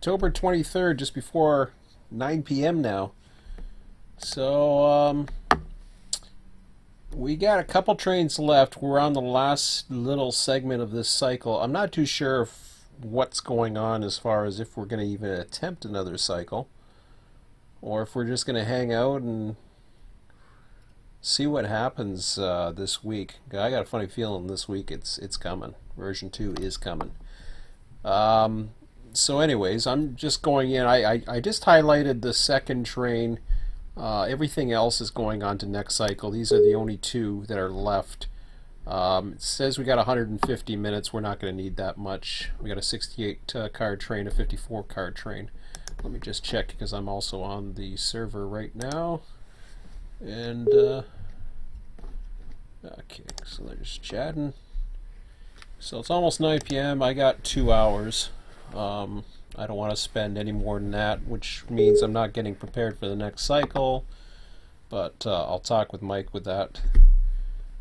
October 23rd, just before 9 p.m. now. So, we got a couple trains left. We're on the last little segment of this cycle. I'm not too sure what's going on as far as if we're going to even attempt another cycle or if we're just going to hang out and see what happens this week. I got a funny feeling this week it's coming. Version 2 is coming. Um, so, anyways, I'm just going in. I just highlighted the second train. Everything else is going on to next cycle. These are the only two that are left. It says we got 150 minutes. We're not going to need that much. We got a 68 car train, a 54 car train. Let me just check because I'm also on the server right now. And, okay, so they're just chatting. So it's almost 9 p.m. I got 2 hours. I don't want to spend any more than that, which means I'm not getting prepared for the next cycle. But I'll talk with Mike with that to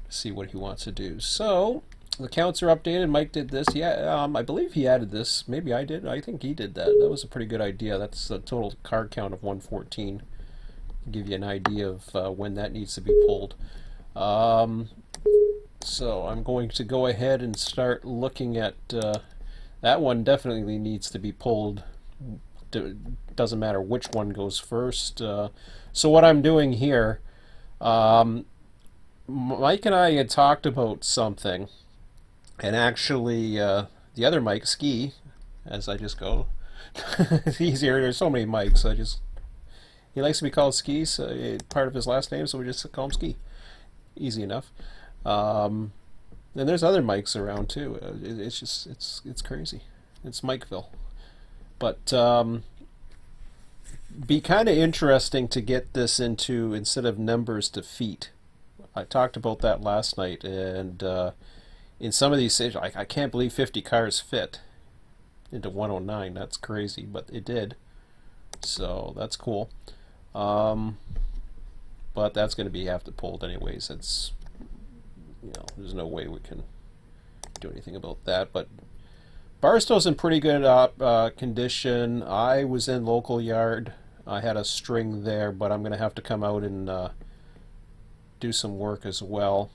see what he wants to do. So the counts are updated. Mike did this. Yeah, I believe he added this. Maybe I did. I think he did that. That was a pretty good idea. That's a total card count of 114. Give you an idea of when that needs to be pulled. So I'm going to go ahead and start looking at that one. Definitely needs to be pulled. Doesn't matter which one goes first. So what I'm doing here, Mike and I had talked about something, and actually the other Mike, Ski, as I just go, it's easier. There's so many Mikes. He likes to be called Ski, so part of his last name, so we just call him Ski. Easy enough. Um, and there's other mics around too. It's just it's crazy. It's Mikeville, but be kind of interesting to get this into instead of numbers to feet. I talked about that last night, and in some of these stations, I can't believe 50 cars fit into 109. That's crazy, but it did. So that's cool. Um, but that's going to be have to pulled anyways. It's there's no way we can do anything about that. But Barstow's in pretty good condition. I was in local yard. I had a string there, but I'm going to have to come out and do some work as well.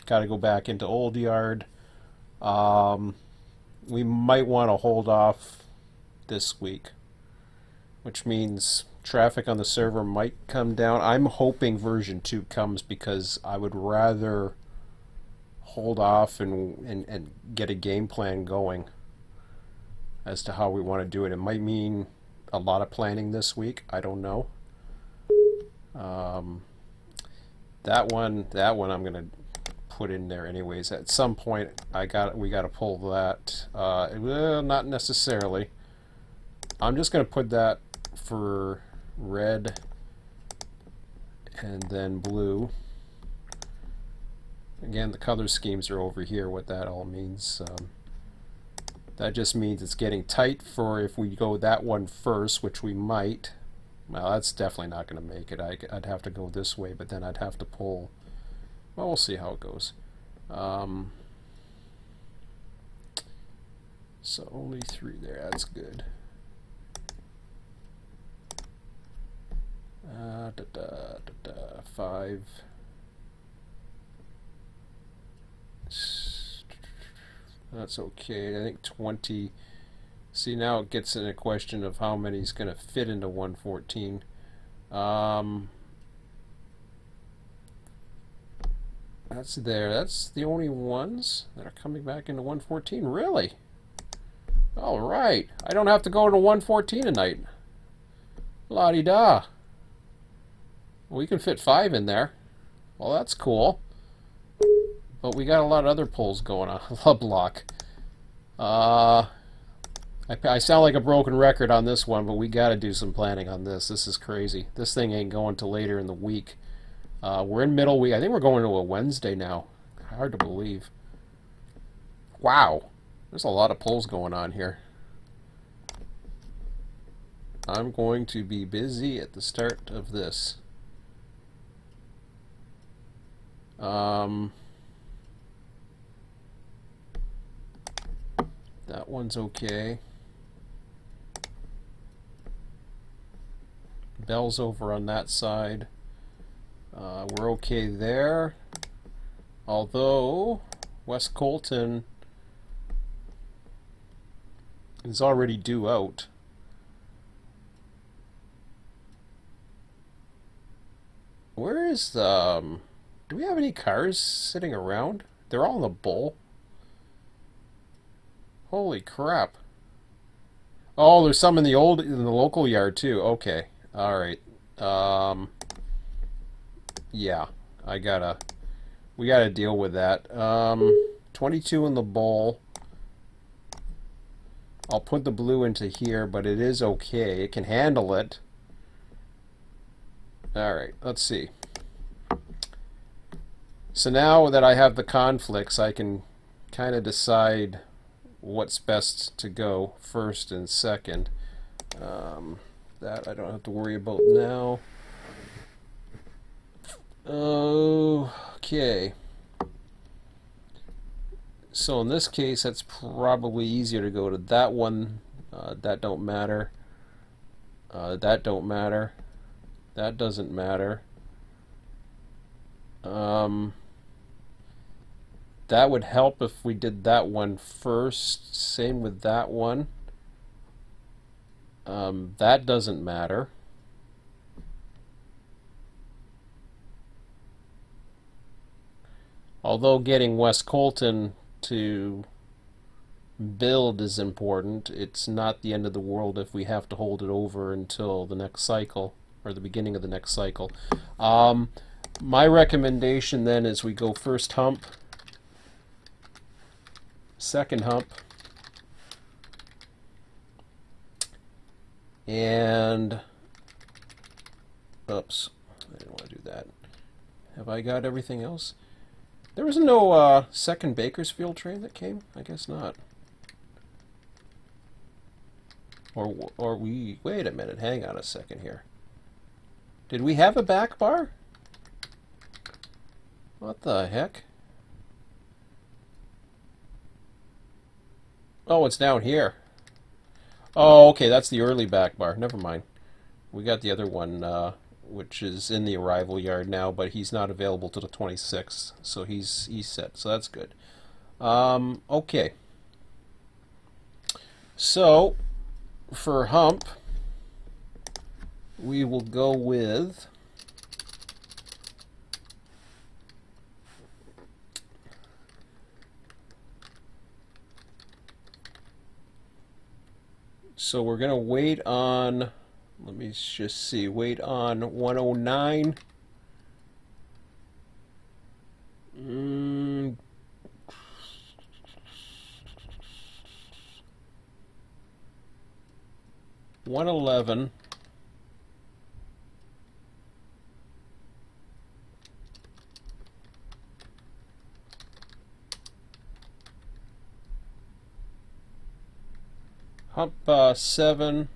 Got to go back into old yard. Um, we might want to hold off this week, which means traffic on the server might come down. I'm hoping version 2 comes because I would rather hold off and get a game plan going as to how we want to do it. It might mean a lot of planning this week. I don't know. Um, that one I'm gonna put in there anyways. At some point, we got to pull that. Well, not necessarily. I'm just gonna put that for red and then blue. Again, the color schemes are over here, what that all means. That just means it's getting tight for if we go that one first, which we might. Well, that's definitely not going to make it. I'd have to go this way, but then I'd have to pull. Well, we'll see how it goes. So only 3 there. That's good. Da, da, da, da, 5. That's okay. I think 20. See, now it gets in a question of how many is going to fit into 114. That's there. That's the only ones that are coming back into 114. Really? All right. I don't have to go to 114 tonight. La-di-da. We can fit 5 in there. Well, that's cool. But we got a lot of other pulls going on. Love block. I sound like a broken record on this one, but we got to do some planning on this. This is crazy. This thing ain't going till later in the week. We're in middle week. I think we're going to a Wednesday now. Hard to believe. Wow. There's a lot of pulls going on here. I'm going to be busy at the start of this. That one's okay. Bell's over on that side. We're okay there. Although West Colton is already due out. Where is the... do we have any cars sitting around? They're all in the bowl. Holy crap. Oh, there's some in the local yard too. Okay. All right. Yeah. We gotta deal with that. 22 in the bowl. I'll put the blue into here, but it is okay. It can handle it. All right. Let's see. So now that I have the conflicts, I can kind of decide what's best to go first and second. That I don't have to worry about now. Okay. So in this case, that's probably easier to go to that one. That don't matter. That don't matter. That doesn't matter. That would help if we did that one first. Same with that one. That doesn't matter. Although getting West Colton to build is important, it's not the end of the world if we have to hold it over until the next cycle, or the beginning of the next cycle. My recommendation then is we go first hump, second hump, and oops, I didn't want to do that. Have I got everything else? There was no second Bakersfield train that came? I guess not. Or we... Wait a minute, hang on a second here. Did we have a back bar? What the heck? Oh, it's down here. Oh, okay, that's the early back bar. Never mind. We got the other one, which is in the arrival yard now, but he's not available to the 26th, so he's set. So that's good. Okay. So for hump, we will go with so we're going to wait on, let me just see, wait on 109. 111. Hump 7.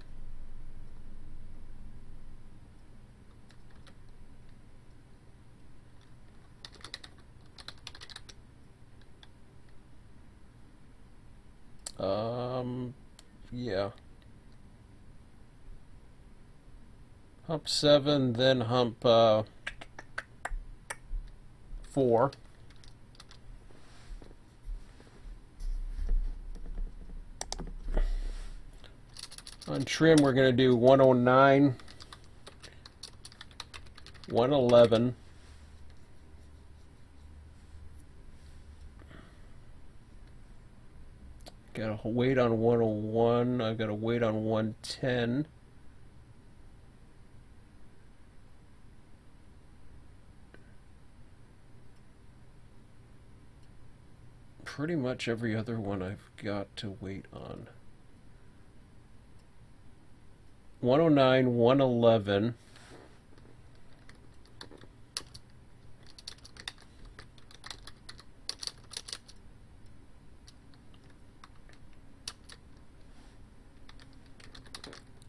Yeah. Hump 7, then hump 4. On trim, we're going to do 109, 111, got to wait on 101, I've got to wait on 110. Pretty much every other one I've got to wait on. 109, 111.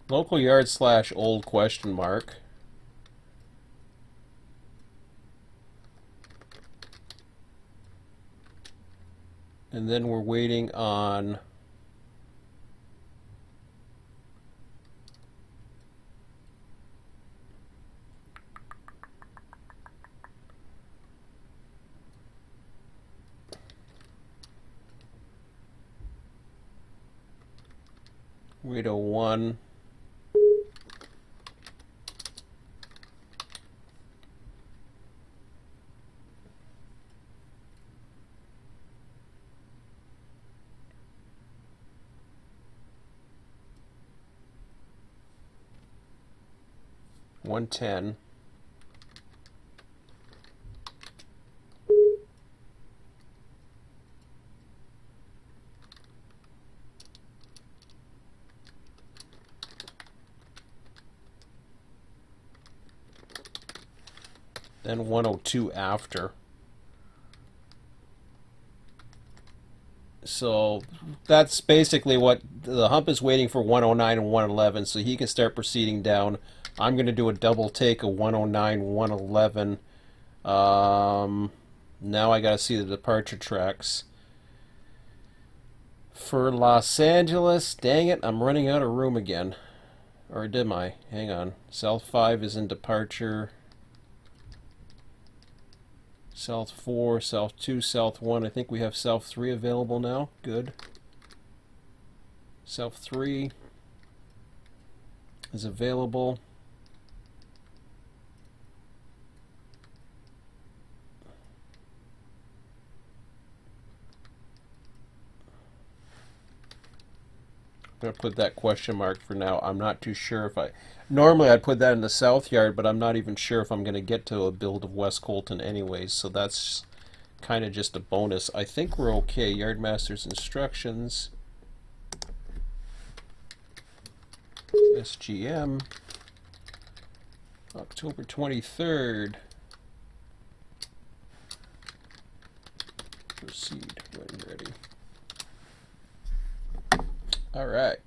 Local yard / old question mark. And then we're waiting on Rito 1. $110. Then 102 after. So that's basically what the hump is waiting for, 109 and 111, so he can start proceeding down. I'm going to do a double take of 109, 111. Now I got to see the departure tracks. For Los Angeles, dang it, I'm running out of room again. Or did I? Hang on. South 5 is in departure. South 4, South 2, South 1. I think we have South 3 available now. Good. South 3 is available. I'm going to put that question mark for now. I'm not too sure if I... Normally I'd put that in the south yard, but I'm not even sure if I'm going to get to a build of West Colton anyways, so that's kind of just a bonus. I think we're okay. Yardmaster's instructions. SGM. October 23rd. Proceed when ready. All right.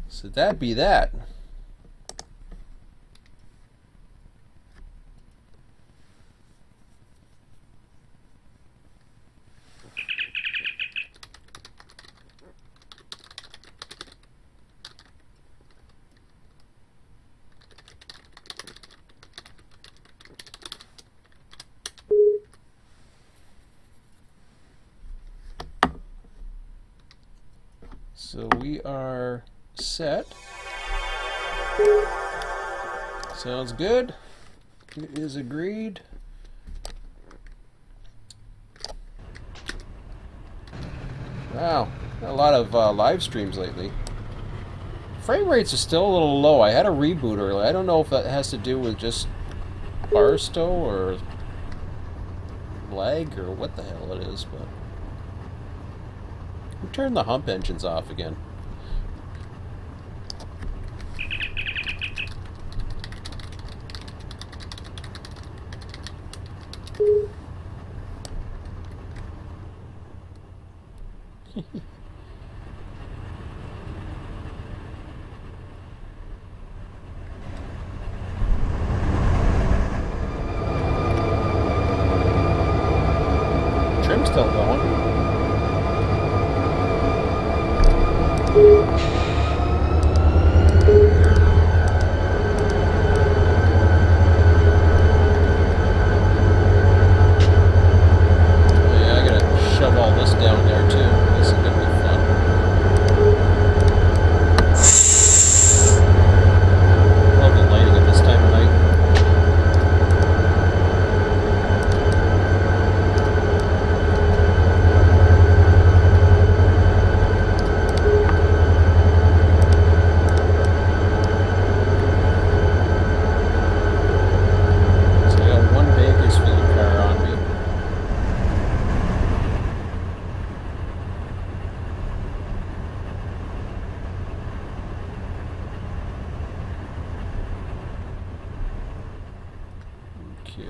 So that'd be that. So we are set. Sounds good. It is agreed. Wow, a lot of live streams lately. Frame rates are still a little low. I had a reboot earlier. I don't know if that has to do with just Barstow or lag or what the hell it is, but... Who turned the hump engines off again? Trim's still going. Okay,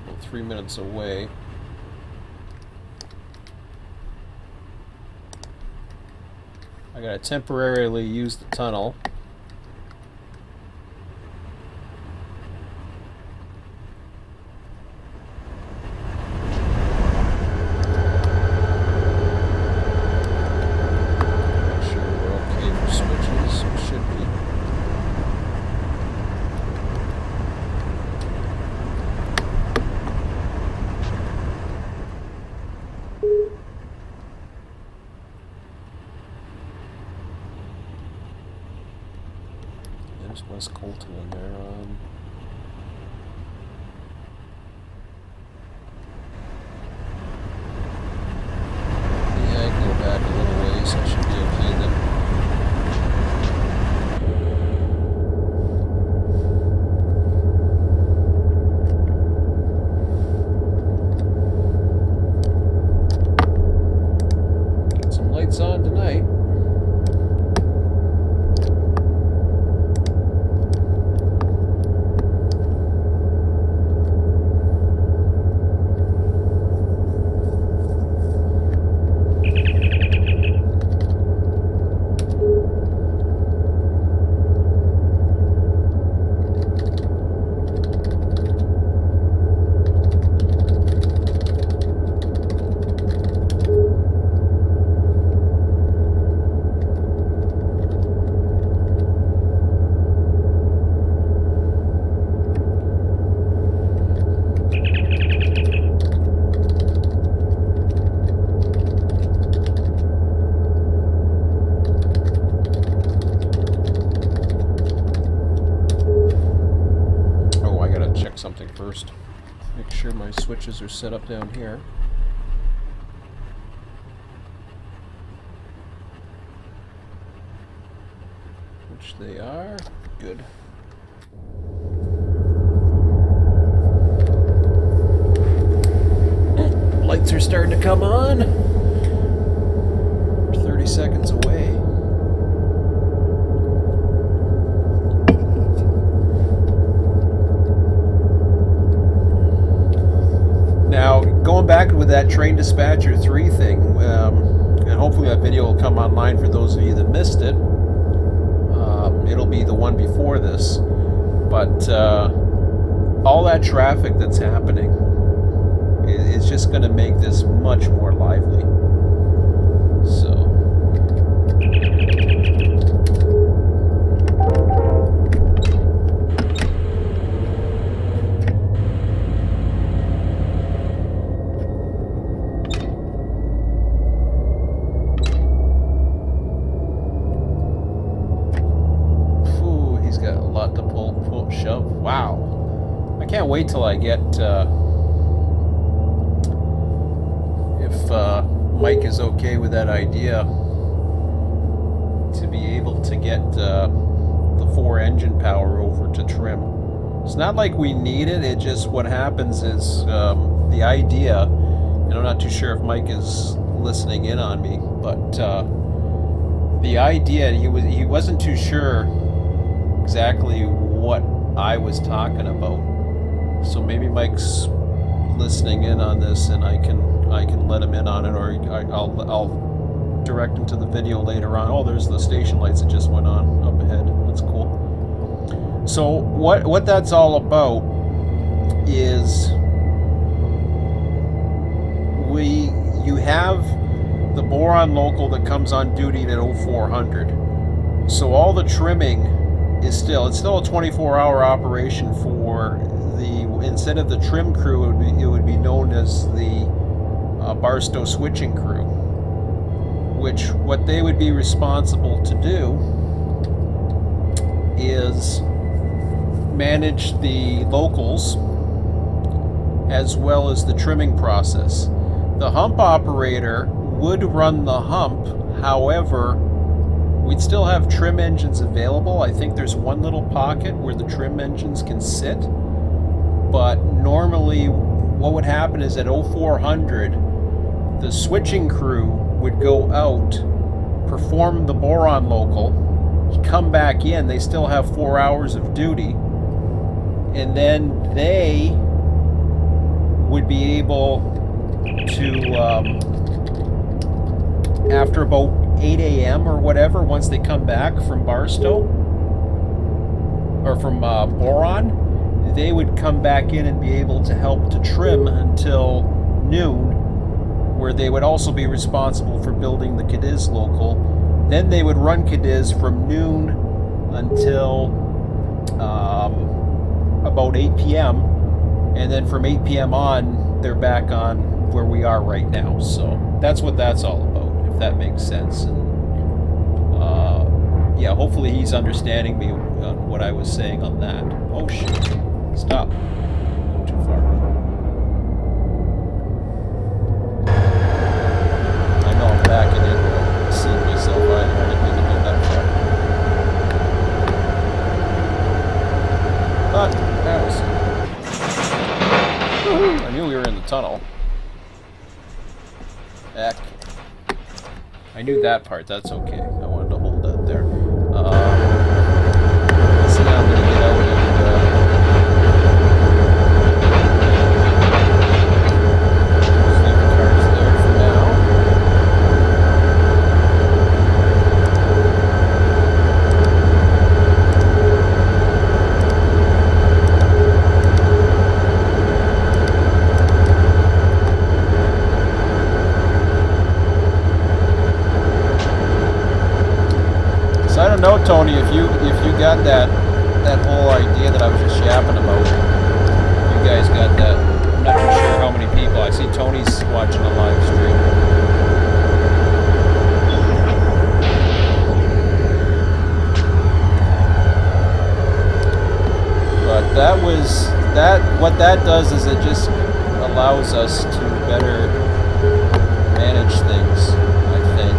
about 3 minutes away. I gotta temporarily use the tunnel. Make sure we're okay for switches. We should be. there's West Colton in there. Yeah, I can go back a little ways. I should be okay then. Get some lights on tonight. Something first. Make sure my switches are set up down here. Which they are. Good. Lights are starting to come on. 30 seconds away. Now, going back with that Train Dispatcher 3 thing, and hopefully that video will come online for those of you that missed it. It'll be the one before this. But all that traffic that's happening is just going to make this much more lively. So... shove. Wow. I can't wait till I get if Mike is okay with that idea to be able to get the 4 engine power over to trim. It's not like we need it, it just what happens is the idea, and I'm not too sure if Mike is listening in on me, but the idea, he wasn't too sure exactly what I was talking about. So maybe Mike's listening in on this, and I can let him in on it, or I'll direct him to the video later on. Oh, there's the station lights that just went on up ahead. That's cool. So what that's all about is you have the boron local that comes on duty at 0400. So all the trimming is still a 24-hour operation for instead of the trim crew, it would be known as the Barstow switching crew, which what they would be responsible to do is manage the locals as well as the trimming process. The hump operator would run the hump, however, we'd still have trim engines available. I think there's one little pocket where the trim engines can sit. But normally what would happen is at 0400, the switching crew would go out, perform the boron local, come back in, they still have 4 hours of duty, and then they would be able to, after about 8 a.m. or whatever, once they come back from Barstow, or from boron, they would come back in and be able to help to trim until noon, where they would also be responsible for building the Cadiz local. Then they would run Cadiz from noon until about 8 p.m. And then from 8 p.m. on, they're back on where we are right now. So that's what that's all about, if that makes sense. And yeah, hopefully he's understanding me on what I was saying on that. Oh shit! Stop. Going too far. I know I'm backing in, but I'm seeing myself. I didn't mean to go that far. But that was. I knew we were in the tunnel. Heck. I knew that part. That's okay. I wanted to hold that there. So now I'm gonna get out and just leave the cars there for now. I don't know, Tony, if you got that whole idea that I was just yapping about. You guys got that. I'm not too sure how many people. I see Tony's watching a live stream. But that was that. What that does is it just allows us to better manage things, I think.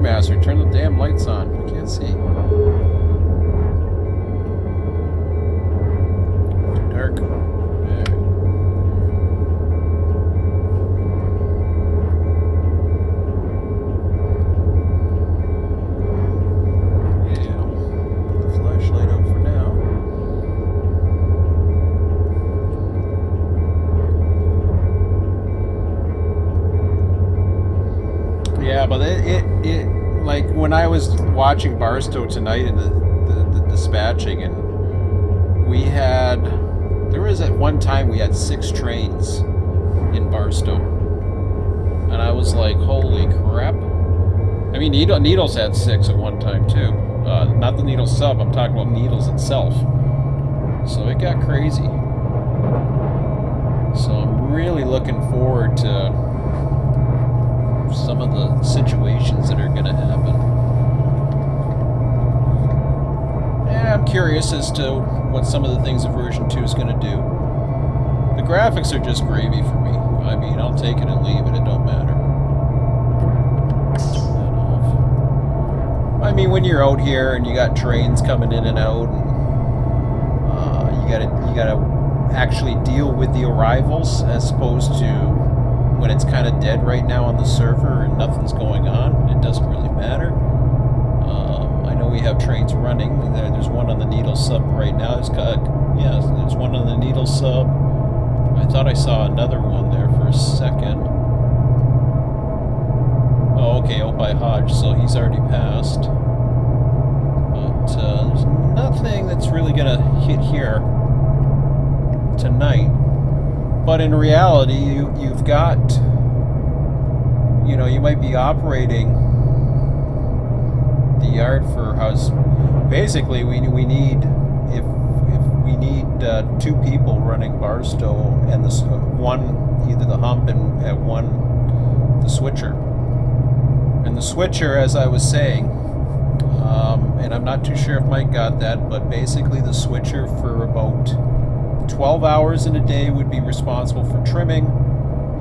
Master, turn the damn lights on. I can't see. Too dark. Yeah, but it like when I was watching Barstow tonight and the dispatching, and there was at one time we had 6 trains in Barstow, and I was like, holy crap. I mean, Needles had 6 at one time too. Not the Needles sub, I'm talking about Needles itself. So it got crazy. So I'm really looking forward to some of the situations that are going to happen. Yeah, I'm curious as to what some of the things that version 2 is going to do. The graphics are just gravy for me. I mean, I'll take it and leave it. It don't matter. Turn that off. I mean, when you're out here and you got trains coming in and out, and you gotta actually deal with the arrivals as opposed to when it's kind of dead right now on the server and nothing's going on. It doesn't really matter. I know we have trains running. There's one on the Needle sub right now. There's one on the Needle sub. I thought I saw another one there for a second. Oh, okay, out by Hodge, so he's already passed. But there's nothing that's really gonna hit here tonight. But in reality, you've got, you might be operating the yard for house. Basically, we need if we need 2 people running Barstow and one either the hump and the switcher. And the switcher, as I was saying, and I'm not too sure if Mike got that, but basically the switcher for about 12 hours in a day would be responsible for trimming,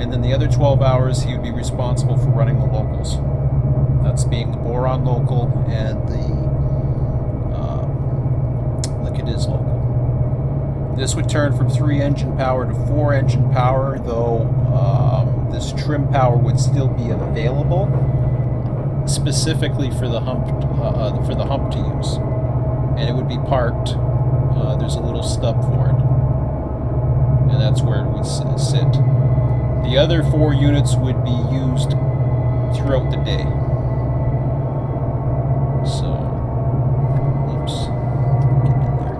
and then the other 12 hours he would be responsible for running the locals. That's being the boron local and the Cadiz local. This would turn from 3 engine power to 4 engine power, though this trim power would still be available specifically for the hump to use, and it would be parked. There's a little stub for it. And that's where it would sit. The other 4 units would be used throughout the day. So, oops, get in there.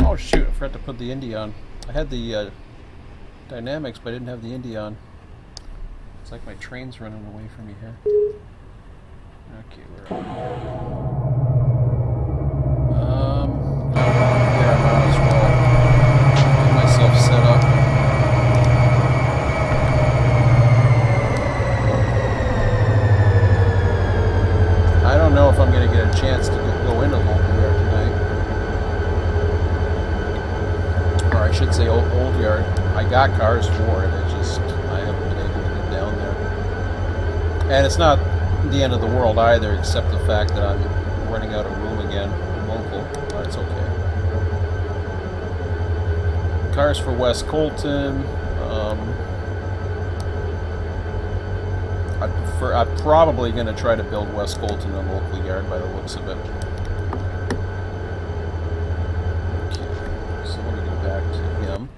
Oh shoot, I forgot to put the Indy on. I had the dynamics, but I didn't have the Indy on. It's like my train's running away from me here. Okay, where are we? There, I might as well get myself set up. I don't know if I'm going to get a chance to go into local yard tonight. Or I should say old yard. I got cars for it, I haven't been able to get down there. And it's not the end of the world either, except the fact that I'm running out of room again local, but it's okay. Cars for West Colton. I'm probably going to try to build West Colton a local yard by the looks of it. Okay, so let me go back to him.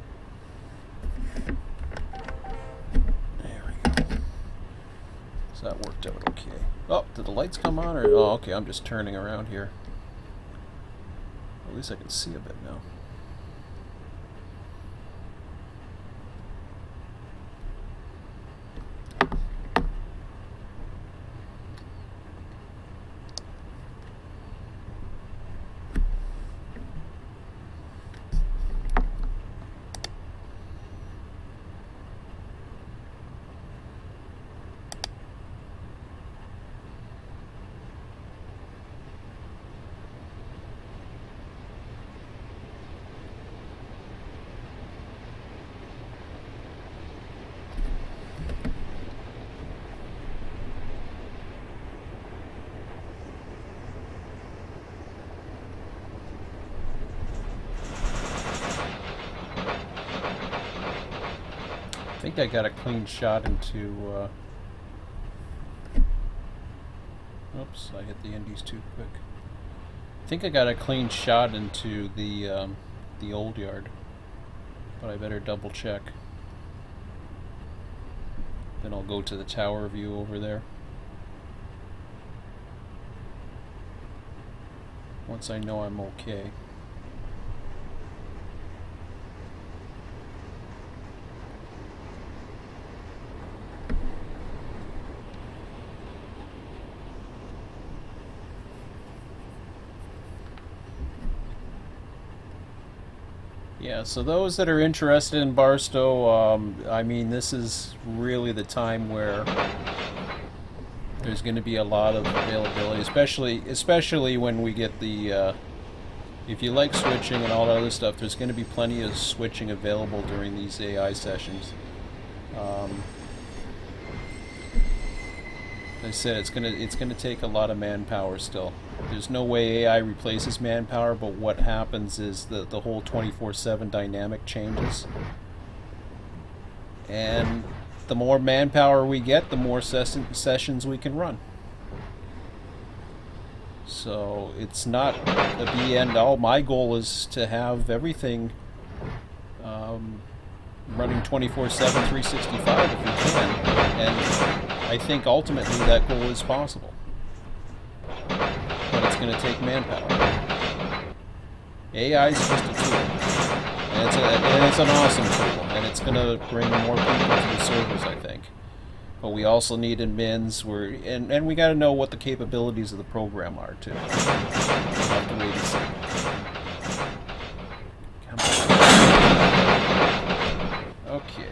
There we go. So that worked out okay. Oh, did the lights come on? Or oh, okay, I'm just turning around here. At least I can see a bit now. think I got a clean shot into... Oops, I hit the Indies too quick. I think I got a clean shot into the old yard, but I better double check. Then I'll go to the tower view over there. Once I know I'm okay. Yeah, so those that are interested in Barstow, I mean, this is really the time where there's going to be a lot of availability, especially when we get the, if you like switching and all that other stuff, there's going to be plenty of switching available during these AI sessions. Like I said, it's gonna take a lot of manpower still. There's no way AI replaces manpower, but what happens is the whole 24/7 dynamic changes. And the more manpower we get, the more sessions we can run. So it's not a be end all. My goal is to have everything running 24/7, 365 if we can. And I think ultimately that goal is possible. But it's going to take manpower. AI is just a tool. And it's an awesome tool. And it's going to bring more people to the servers, I think. But we also need admins, and we got to know what the capabilities of the program are, too. We'll have to wait and see. Come on. Okay.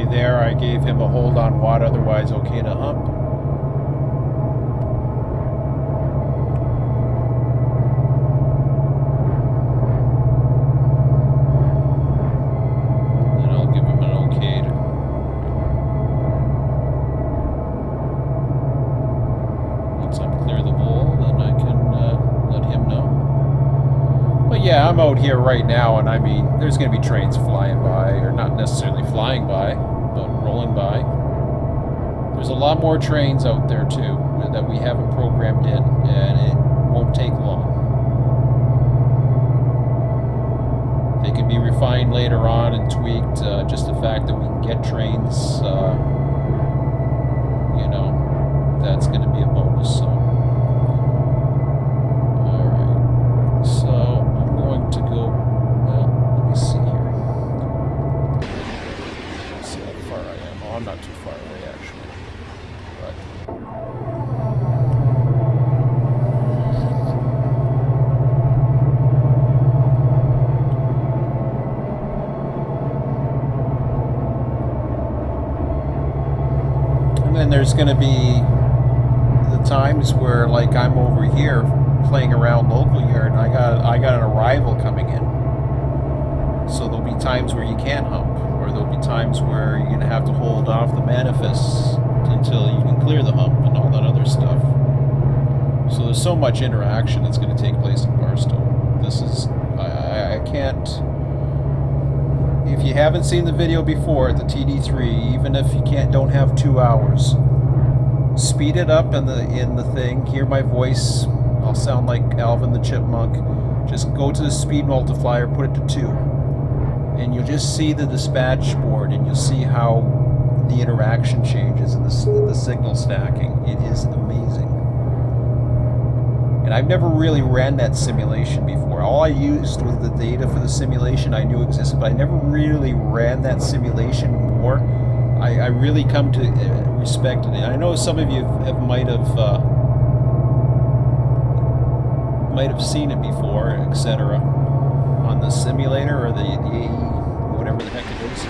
There I gave him a hold on watt, otherwise okay to hump. And I'll give him an okay to... Once I'm clear the bowl, then I can let him know. But yeah, I'm out here right now, and I mean, there's going to be trains flying by, or not necessarily flying by, but rolling by. There's a lot more trains out there too that we haven't programmed in, and it won't take long. They can be refined later on and tweaked. Just the fact that we can get trains, you know, that's going to be a bonus. So, all right. So I'm going to go. Well, let me see here. I'm not too far away, actually. But and then there's going to be the times where, like, I'm over here playing around local yard, and I got an arrival coming in. So there'll be times where you can't hump. There'll be times where you're going to have to hold off the manifests until you can clear the hump and all that other stuff. So there's so much interaction that's going to take place in Barstow. This is, I can't, if you haven't seen the video before, the TD3, even if you don't have 2 hours, speed it up in the thing, hear my voice, I'll sound like Alvin the Chipmunk, just go to the speed multiplier, put it to 2. And you'll just see the dispatch board, and you'll see how the interaction changes and the signal stacking. It is amazing. And I've never really ran that simulation before. All I used was the data for the simulation I knew existed, but I never really ran that simulation more. I really come to respect it. And I know some of you might have seen it before, etc., on the simulator or the AE, whatever the heck it is.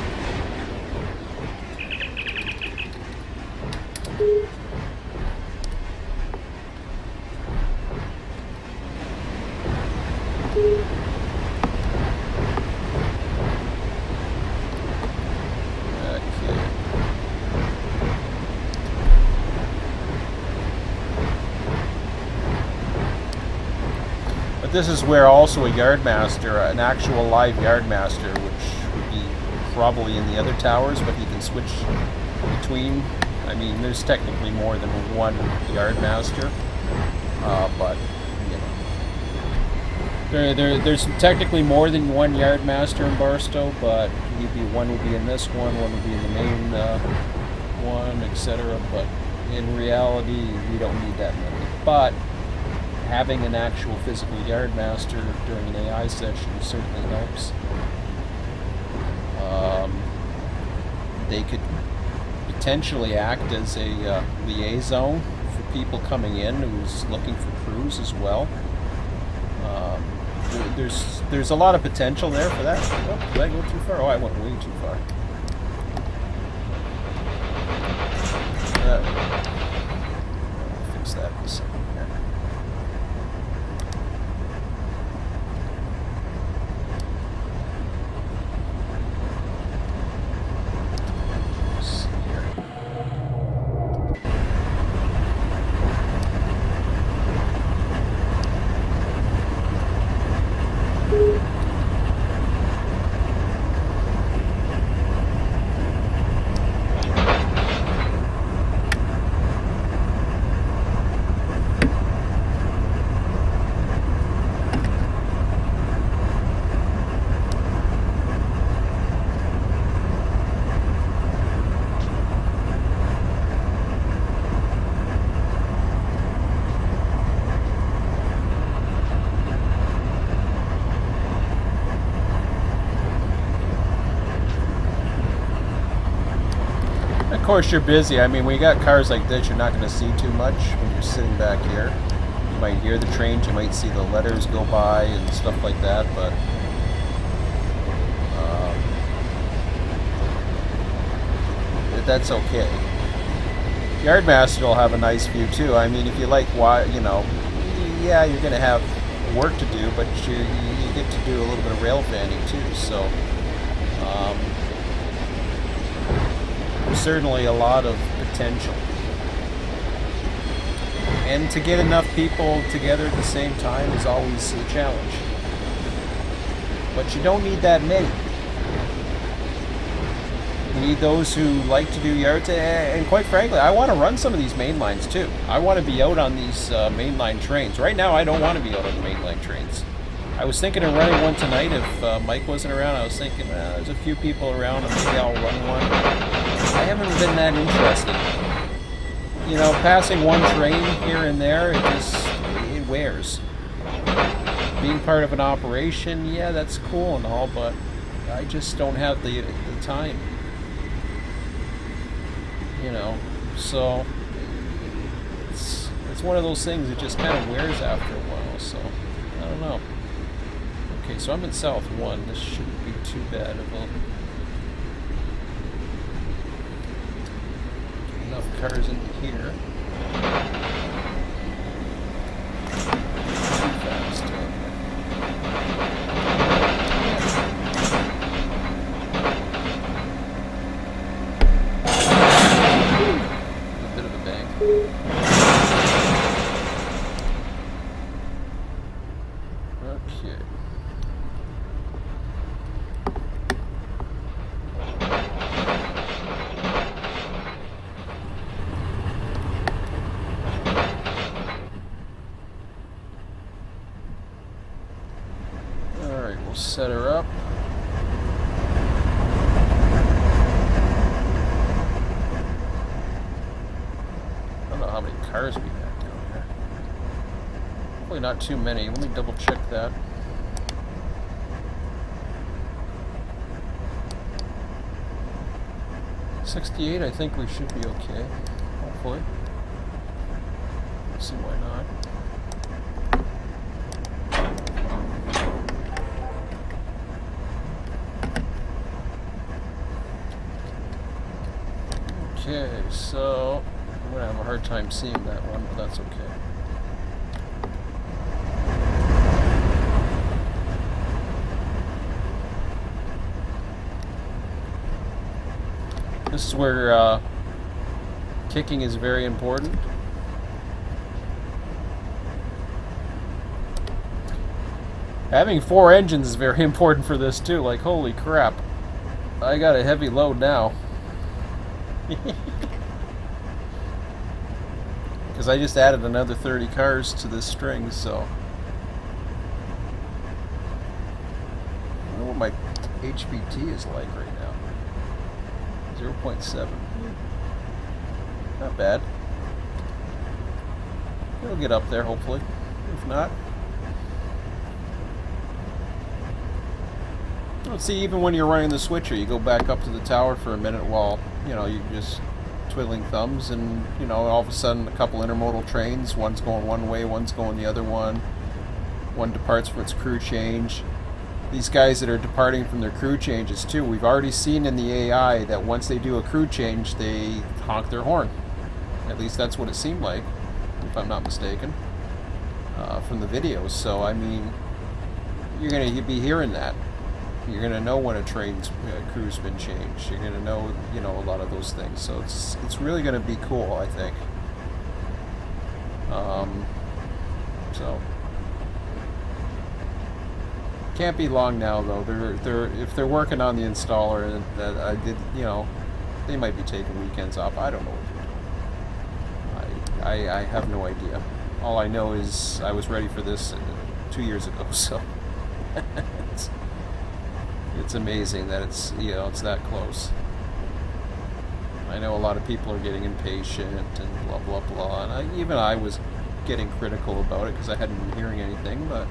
This is where also a yardmaster, an actual live yardmaster, which would be probably in the other towers, but he can switch between. I mean, there's technically more than one yardmaster, but you know, there's technically more than one yardmaster in Barstow, but one would be in this one would be in the main one, etc. But in reality, we don't need that many. But having an actual physical yardmaster during an AI session certainly helps. They could potentially act as a liaison for people coming in who's looking for crews as well. There's a lot of potential there for that. Oh, did I go too far? Oh, I went way too far. I'll fix that in a second here. Of course, you're busy. I mean, when you got cars like this, you're not going to see too much when you're sitting back here. You might hear the trains, you might see the letters go by and stuff like that, but that's okay. Yardmaster will have a nice view too. I mean, if you like, you know, yeah, you're going to have work to do, but you get to do a little bit of rail fanning too. So there's certainly a lot of potential. And to get enough people together at the same time is always a challenge. But you don't need that many. You need those who like to do yards, and quite frankly, I want to run some of these main lines too. I want to be out on these mainline trains. Right now, I don't want to be out on the mainline trains. I was thinking of running one tonight if Mike wasn't around. I was thinking, there's a few people around, and maybe I'll run one. I haven't been that interested. You know, passing one train here and there, it wears. Being part of an operation, yeah, that's cool and all, but I just don't have the time. You know, so it's one of those things that just kind of wears after a while, so I don't know. Okay, so I'm in South 1. This shouldn't be too bad of a... Enough cars in here. Too fast. A bit of a bang. Okay. cars we had down here. Hopefully not too many. Let me double check that. $68, I think we should be okay. Hopefully. Let's see why not. Okay, so I'm gonna have a hard time seeing that one, but that's okay. This is where kicking is very important. Having 4 engines is very important for this too. Like, holy crap. I got a heavy load now. Because I just added another 30 cars to this string, so. I wonder what my HBT is like right now. 0.7. Not bad. It'll get up there, hopefully. If not. Let's see, even when you're running the switcher, you go back up to the tower for a minute while, you know, you're just twiddling thumbs, and, you know, all of a sudden a couple intermodal trains, one's going one way, one's going the other one. One departs for its crew change. These guys that are departing from their crew changes too, we've already seen in the AI that once they do a crew change, they honk their horn. At least that's what it seemed like, if I'm not mistaken, from the videos. So, I mean, you're going to be hearing that. You're going to know when a train's crew's been changed. You're going to know, you know, a lot of those things. So it's really going to be cool, I think. So can't be long now, though. If they're working on the installer, that I did, you know, they might be taking weekends off. I don't know what they're doing. I have no idea. All I know is I was ready for this 2 years ago. So. It's amazing that it's, you know, it's that close. I know a lot of people are getting impatient and blah blah blah, and even I was getting critical about it because I hadn't been hearing anything. But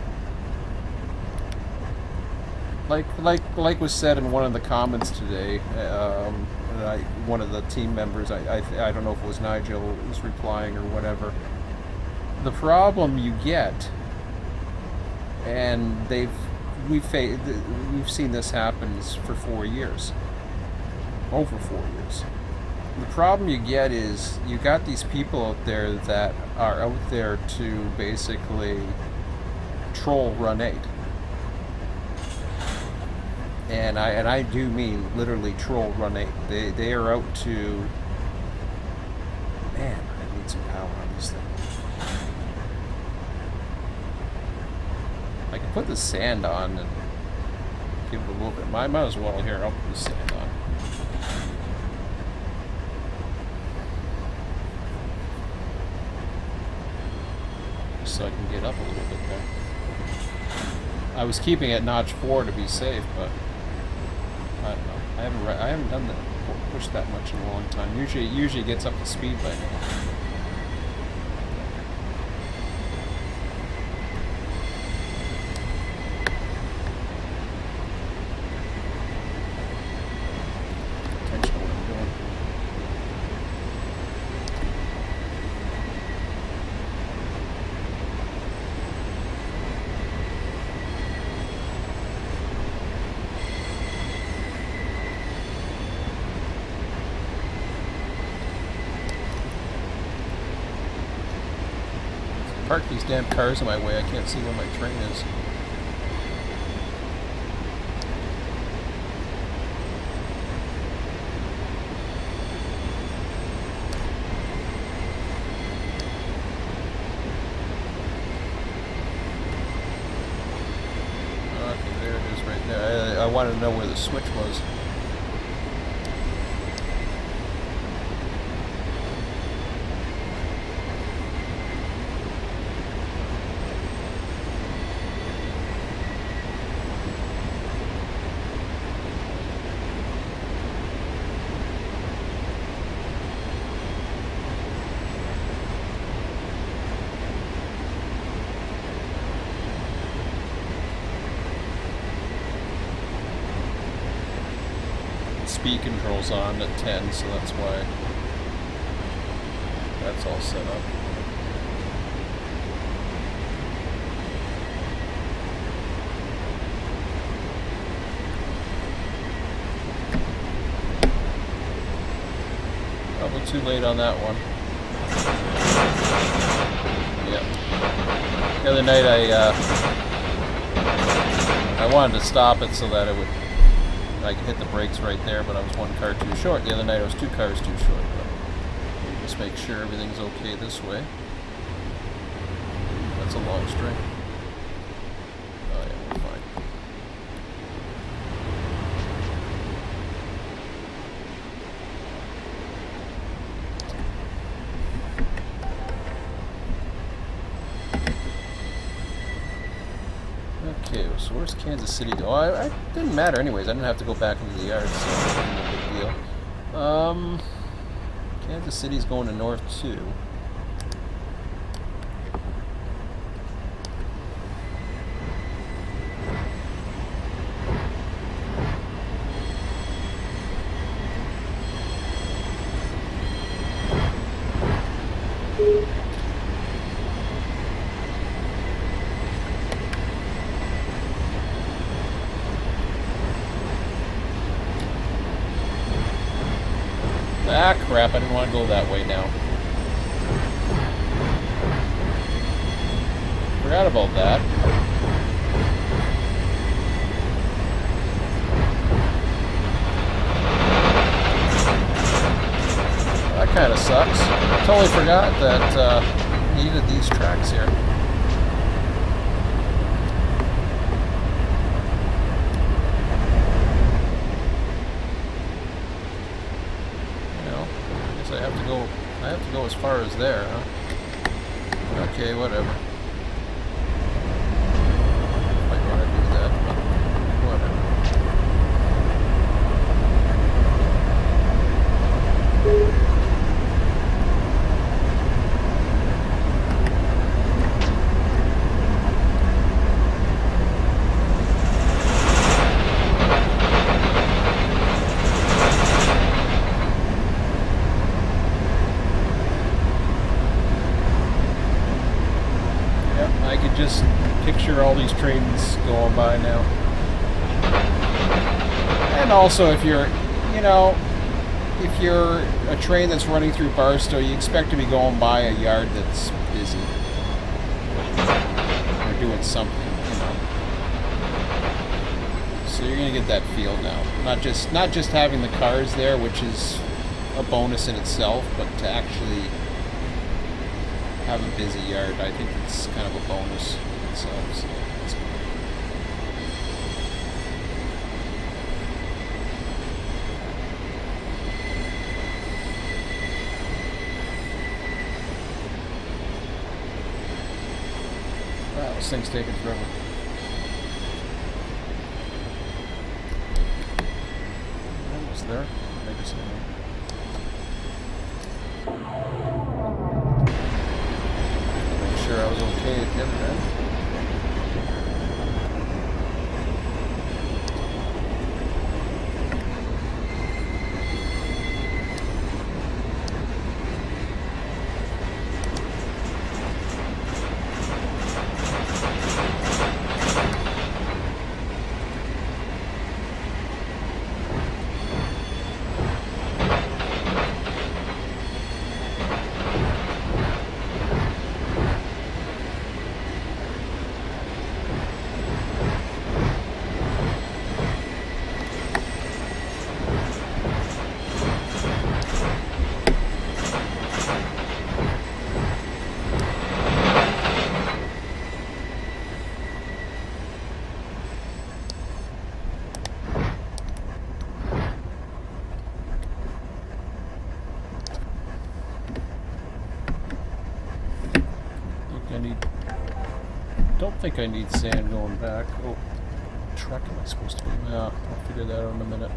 like was said in one of the comments today, one of the team members, I don't know if it was Nigel who was replying or whatever. The problem you get, and we've seen this happen for 4 years, over 4 years. The problem you get is you got these people out there that are out there to basically troll Run 8, and I do mean literally troll Run 8. They are out to, man, I need some power on this thing. I can put the sand on and give it a little bit. Might as well here. I'll put the sand on. So I can get up a little bit there. I was keeping it notch 4 to be safe, but I don't know. I haven't done that, pushed that much in a long time. Usually it gets up to speed by now. Park these damn cars in my way. I can't see where my train is. Okay, there it is right there. I wanted to know where the switch was. speed controls on at 10, so that's why that's all set up. Probably too late on that one. Yep. The other night I wanted to stop it so that I could hit the brakes right there, but I was one car too short. The other night I was two cars too short. But just make sure everything's okay this way. That's a long string. Oh yeah, we're fine. Okay, so where's Kansas City go? It didn't matter anyways. I didn't have to go back into the yard, so it wasn't a big deal. Kansas City's going to north too. Ah, crap, I didn't want to go that way now. Forgot about that. That kind of sucks. Totally forgot that needed these tracks here. I have to go as far as there, huh? Okay, whatever. Might want to do that, but whatever. I could just picture all these trains going by now. And also, if you're a train that's running through Barstow, you expect to be going by a yard that's busy or doing something, So you're gonna get that feel now. Not just having the cars there, which is a bonus in itself, but to actually have a busy yard, I think it's kind of a bonus in itself. So that's good. Wow, this thing's taking forever. Almost there. I guess I know. Sure I was okay at the other end. Don't think I need sand going back. Oh, truck am I supposed to be? Yeah, I'll figure that out in a minute.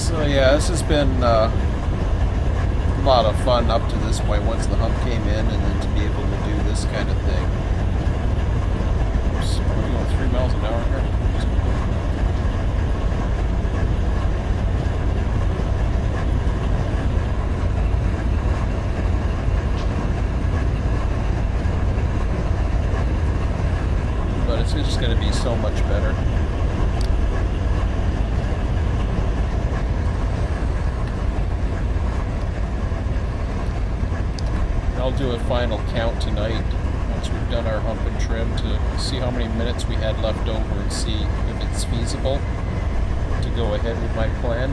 So yeah, this has been a lot of fun up to this point. Once the hump came in, and then to be able to do this kind of thing. So we're going 3 miles an hour here. But it's just going to be so much better. I'll do a final count tonight once we've done our hump and trim to see how many minutes we had left over and see if it's feasible to go ahead with my plan.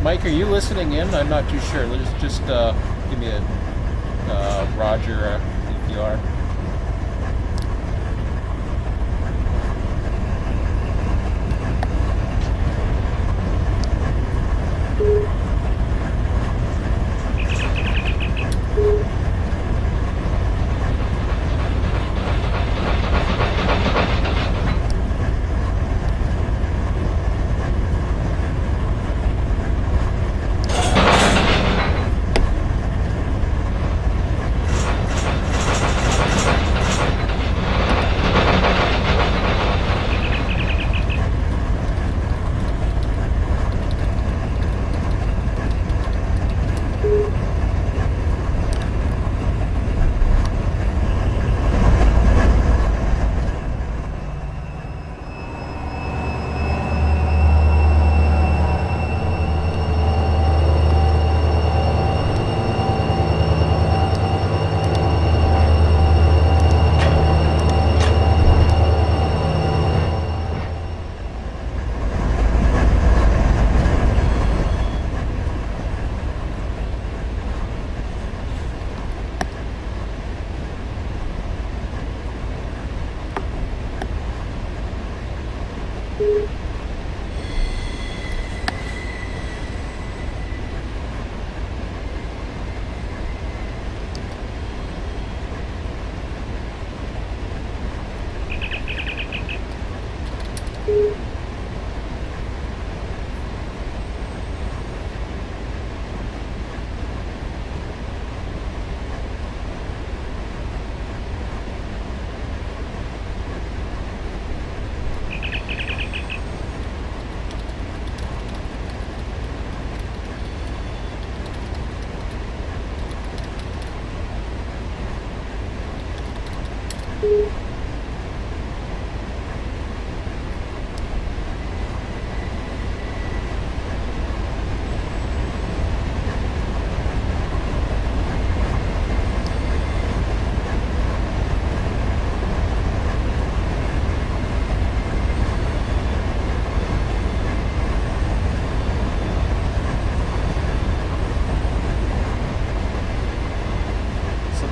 Mike, are you listening in? I'm not too sure. Just give me a Roger if you are.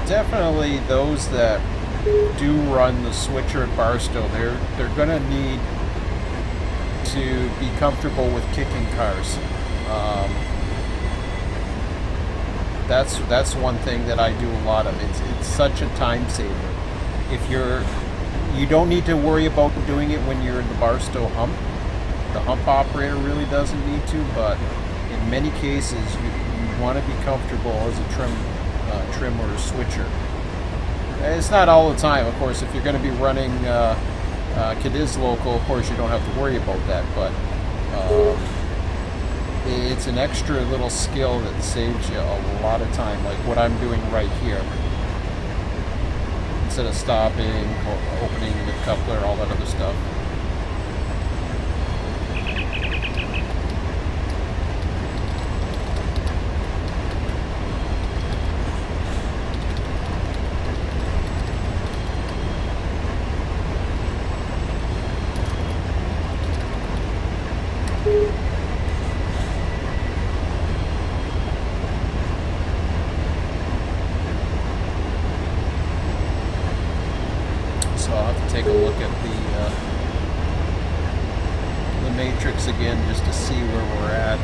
Definitely those that do run the switcher at Barstow, they're gonna need to be comfortable with kicking cars. That's one thing that I do a lot of. It's such a time saver. You don't need to worry about doing it when you're in the Barstow hump. The hump operator really doesn't need to, but in many cases you want to be comfortable as a trim or a switcher. It's not all the time, of course. If you're going to be running Cadiz local, of course you don't have to worry about that, but it's an extra little skill that saves you a lot of time, like what I'm doing right here. Instead of stopping or opening the coupler, all that other stuff. So I'll have to take a look at the matrix again just to see where we're at.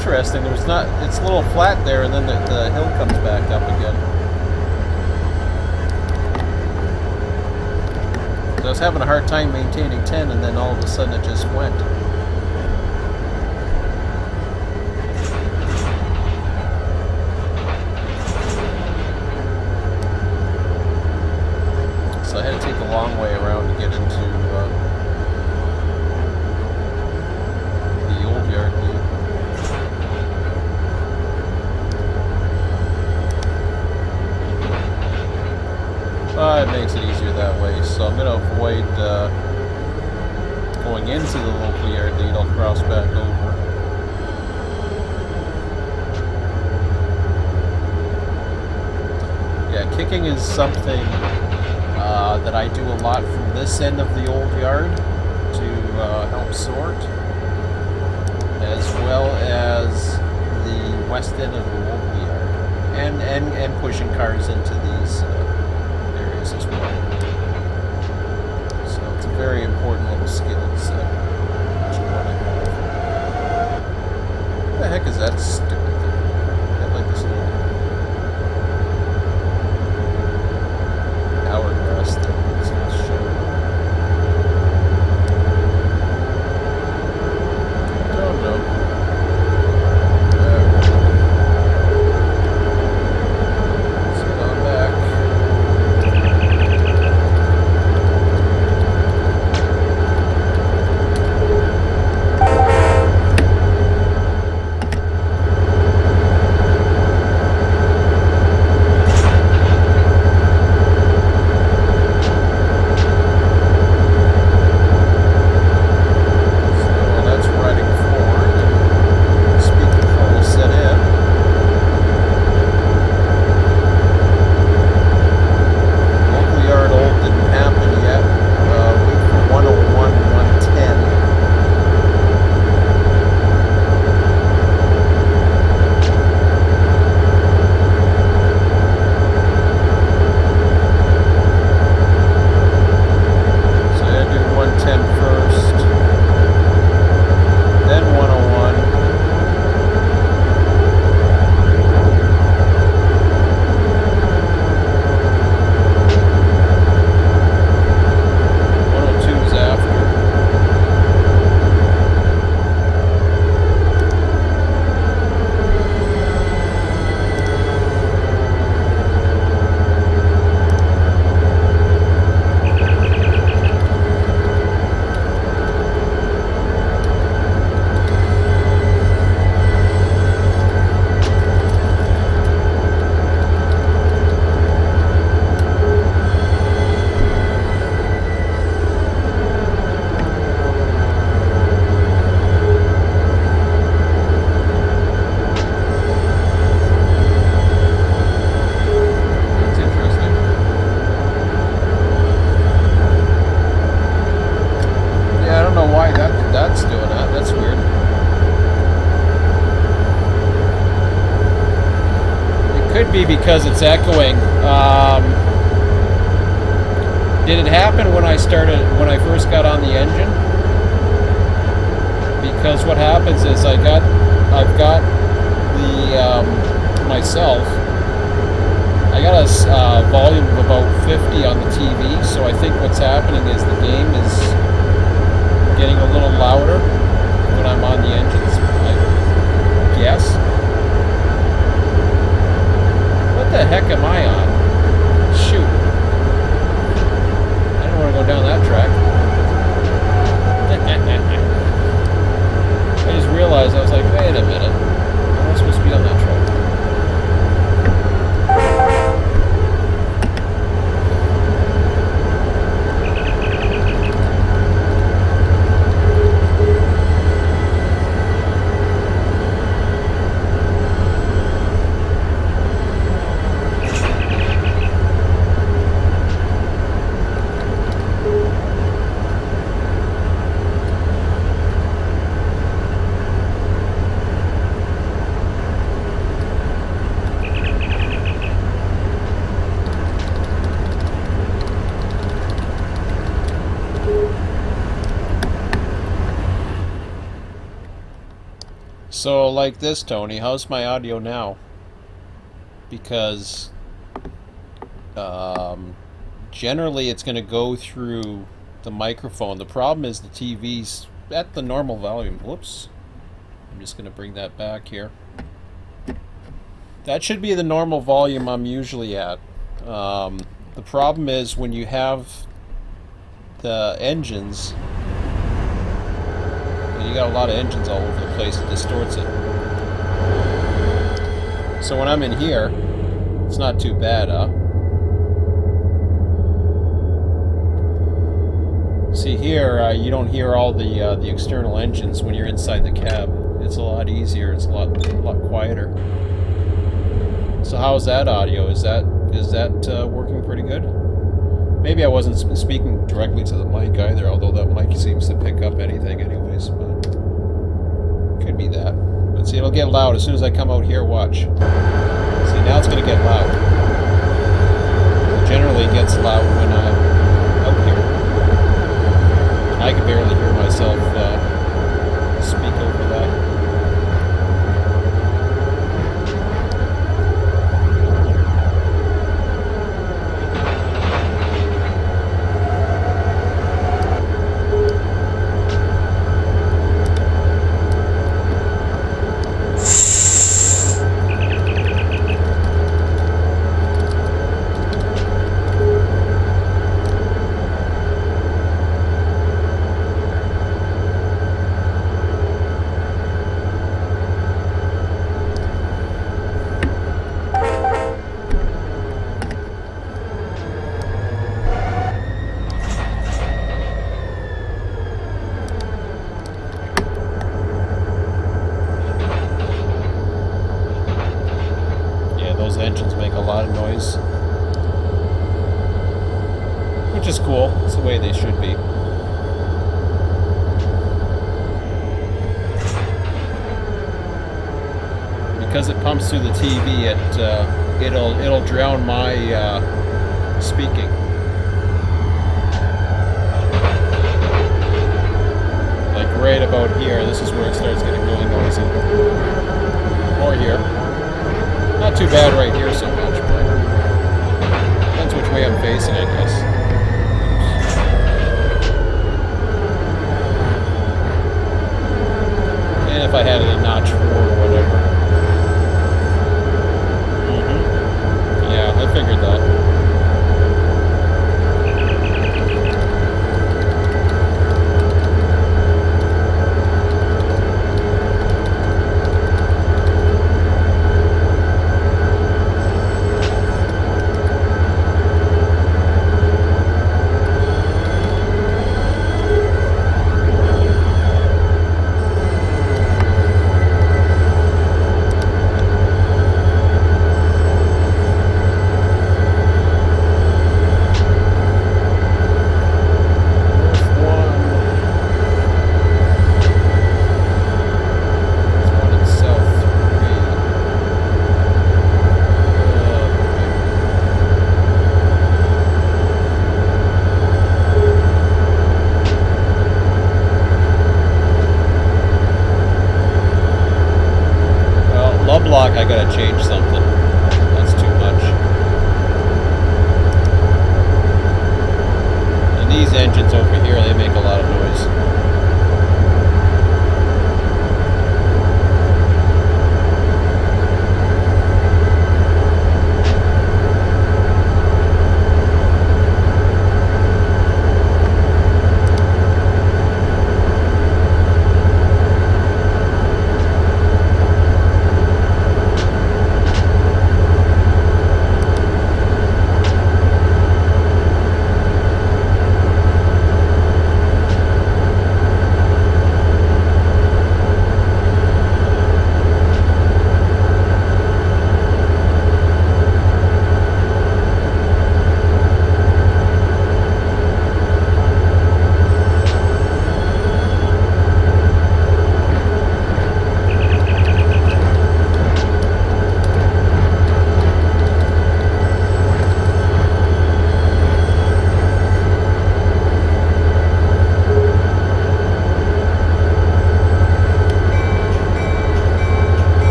interesting. There's not. It's a little flat there, and then the hill comes back up again. So I was having a hard time maintaining 10, and then all of a sudden it just went. So I had to take a long way around to get into the old yard lead. It makes it easier that way, so I'm going to avoid going into the local yard lead. I'll cross back over. Yeah, kicking is something that I do a lot from this end of the old yard to help sort, as well as the west end of the local yard, and pushing cars into these areas as well. So it's a very important little skill set. What the heck is that stupid thing? I like this little hourglass thing. It's not showing. Don't know. Let's get on back. Could be because it's echoing. Did it happen when I first got on the engine? Because what happens is I've got the myself. I got a volume of about 50 on the TV, so I think what's happening is the game is getting a little louder when I'm on the engines, I guess. What the heck am I on? Shoot. I don't want to go down that track. I just realized, I was like, wait a minute. I'm not supposed to be on that track. So, like this, Tony, how's my audio now? Because um, generally it's going to go through the microphone. The problem is the TV's at the normal volume. Whoops. I'm just going to bring that back here. That should be the normal volume I'm usually at. The problem is when you have the engines, and you got a lot of engines all over the place, it distorts it. So when I'm in here, it's not too bad, huh? See here, you don't hear all the external engines when you're inside the cab. It's a lot easier. It's a lot quieter. So how's that audio? Is that working pretty good? Maybe I wasn't speaking directly to the mic either, although that mic seems to pick up anything anyways. But could be that. But see, it'll get loud as soon as I come out here. Watch. See, now it's going to get loud. It generally gets loud when I'm out here. I can barely hear myself speak over that. Engines make a lot of noise, which is cool. It's the way they should be. Because it pumps through the TV, it'll drown my speaking. Like right about here, this is where it starts getting really noisy. Or here. Not too bad right here so much, but depends which way I'm facing, I guess. And if I had it a notch 4 or whatever. Yeah, I figured that.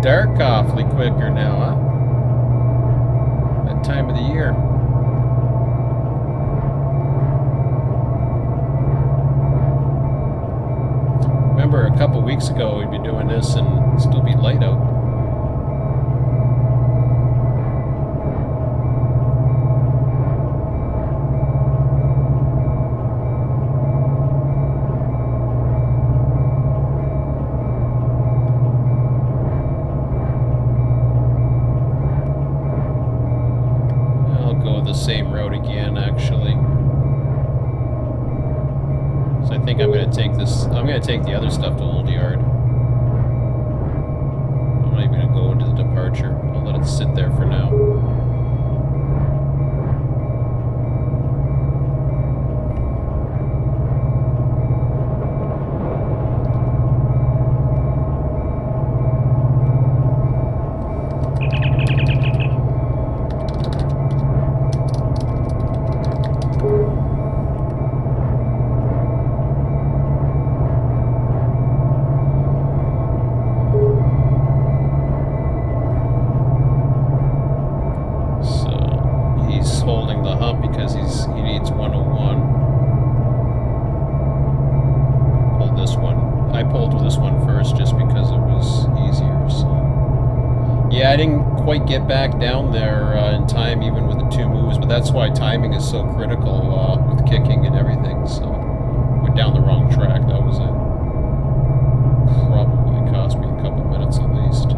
dark awfully quicker now, huh? That time of the year. Remember a couple weeks ago we'd be doing this and still be light out. The same road again, actually. So I think I'm going to take this. I'm going to take the other stuff to Old Yard. I'm not even going to go into the departure. I'll let it sit there for now. Holding the hump because he needs 101. Pulled this one. I pulled this one first just because it was easier. So yeah, I didn't quite get back down there in time, even with the 2 moves. But that's why timing is so critical with kicking and everything. So we're down the wrong track. That was it. Probably cost me a couple minutes at least.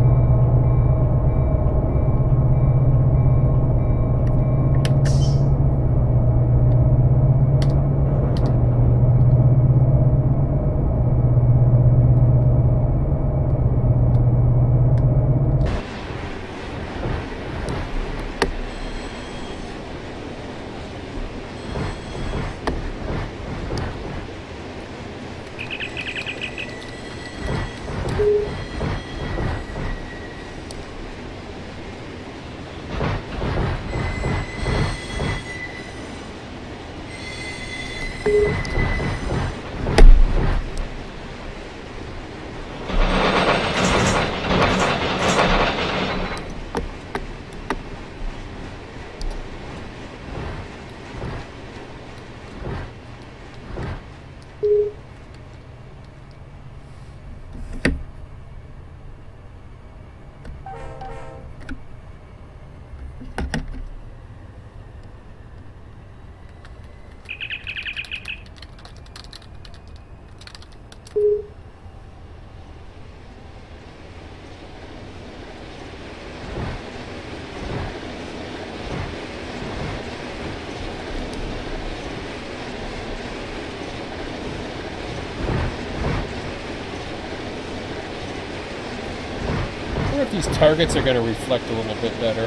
I wonder if these targets are going to reflect a little bit better.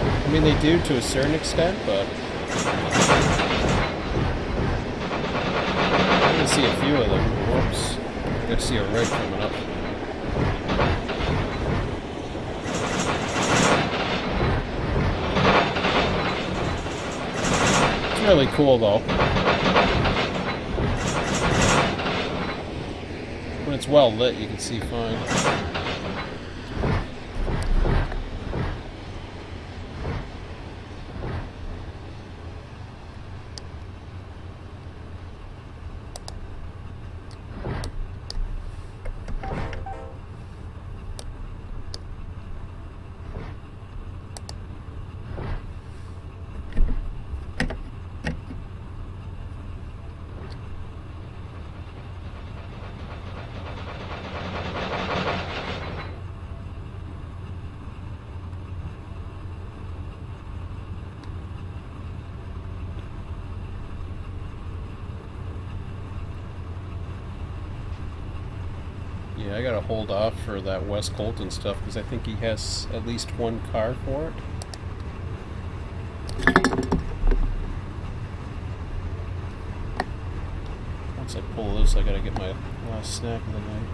I mean, they do to a certain extent, but I can see a few of them. Whoops. I got to see a red coming up. It's really cool, though. When it's well lit, you can see fine. Yeah, I gotta hold off for that West Colton stuff because I think he has at least one car for it. Once I pull this, I gotta get my last snack of the night.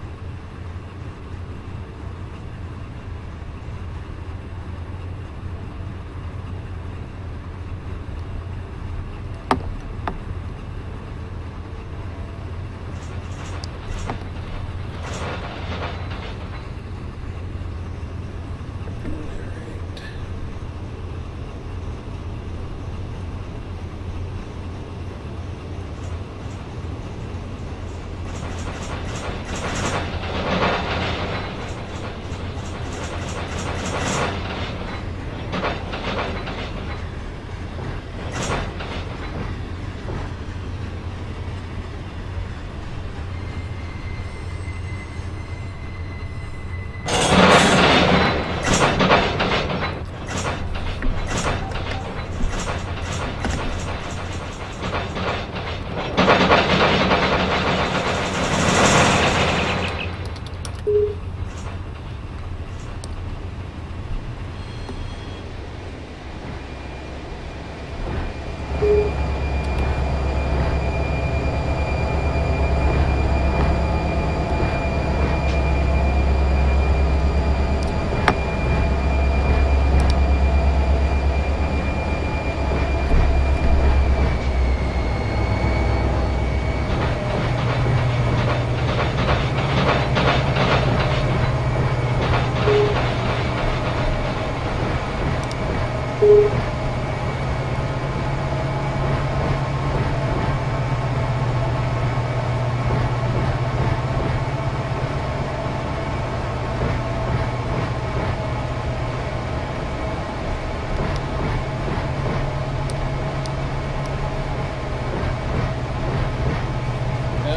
Come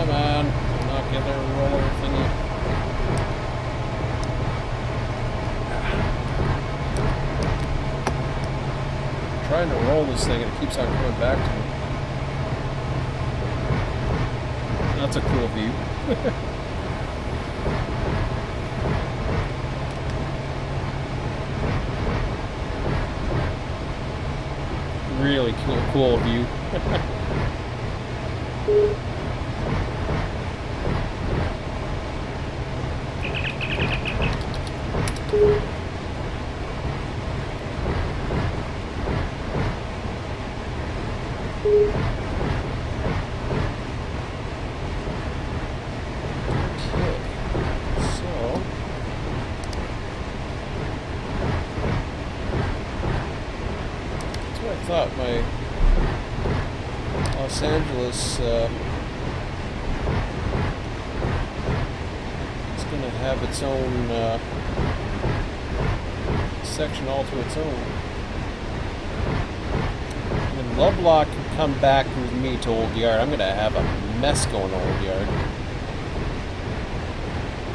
on, knock in there, roller thingy. I'm trying to roll this thing and it keeps on coming back to me. That's a cool view. Really cool view. I thought my Los Angeles is going to have its own section all to its own. When Lovelock can come back with me to Old Yard, I'm going to have a mess going on Old Yard.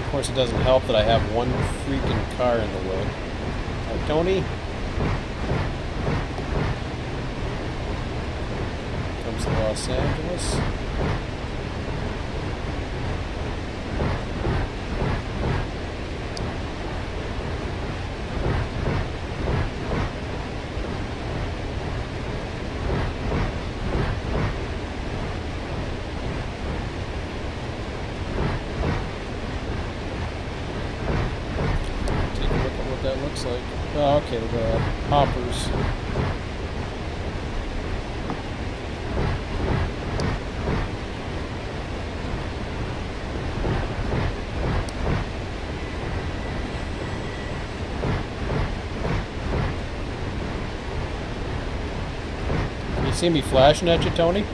Of course, it doesn't help that I have one freaking car in the way. Tony? To Los Angeles. Take a look at what that looks like. Oh, okay, the hoppers. See me flashing at you, Tony? You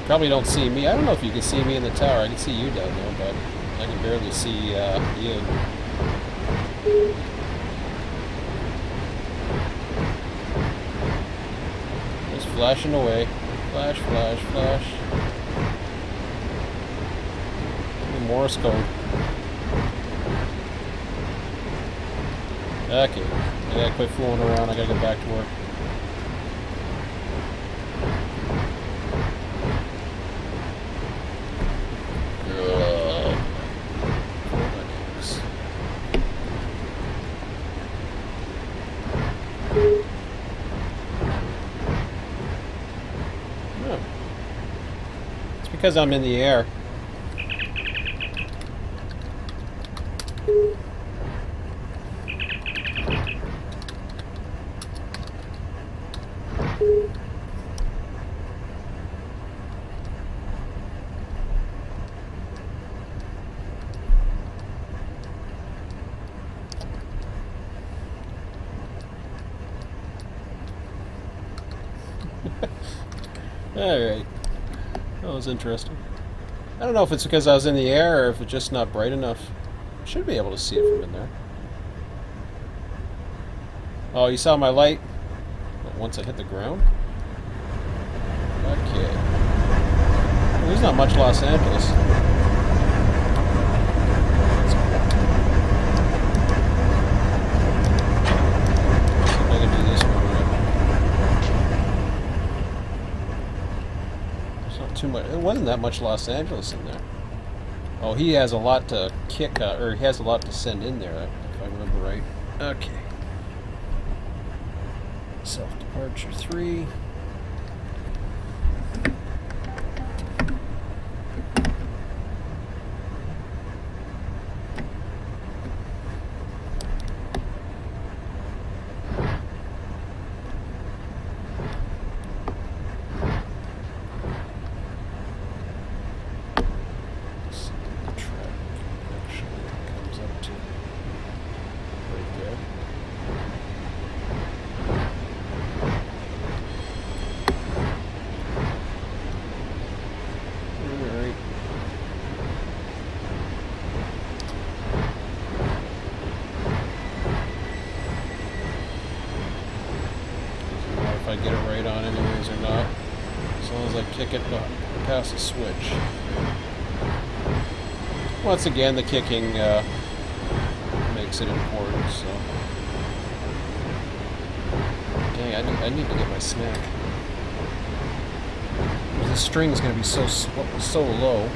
probably don't see me. I don't know if you can see me in the tower. I can see you down there, but I can barely see you. Just flashing away. Flash, flash, flash. Morse code. Okay. I gotta quit fooling around. I gotta get back to work. Because I'm in the air. Alright. That was interesting. I don't know if it's because I was in the air or if it's just not bright enough. Should be able to see it from in there. Oh, you saw my light? Once I hit the ground? Okay. Well, there's not much Los Angeles. Too much. It wasn't that much Los Angeles in there. Oh, he has a lot to kick, or he has a lot to send in there, if I remember right. Okay. Self-departure 3. I get it right on anyways or not. As long as I kick it past the switch. Once again, the kicking makes it important, so... Dang, I need to get my snack. The string's going to be so low.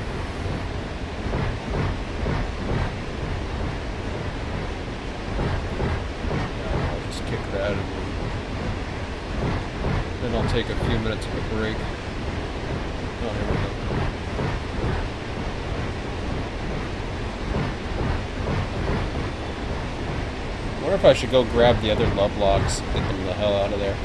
I'll just kick that, and then I'll take a few minutes of a break. Oh, here we go. I wonder if I should go grab the other love locks and get them the hell out of there.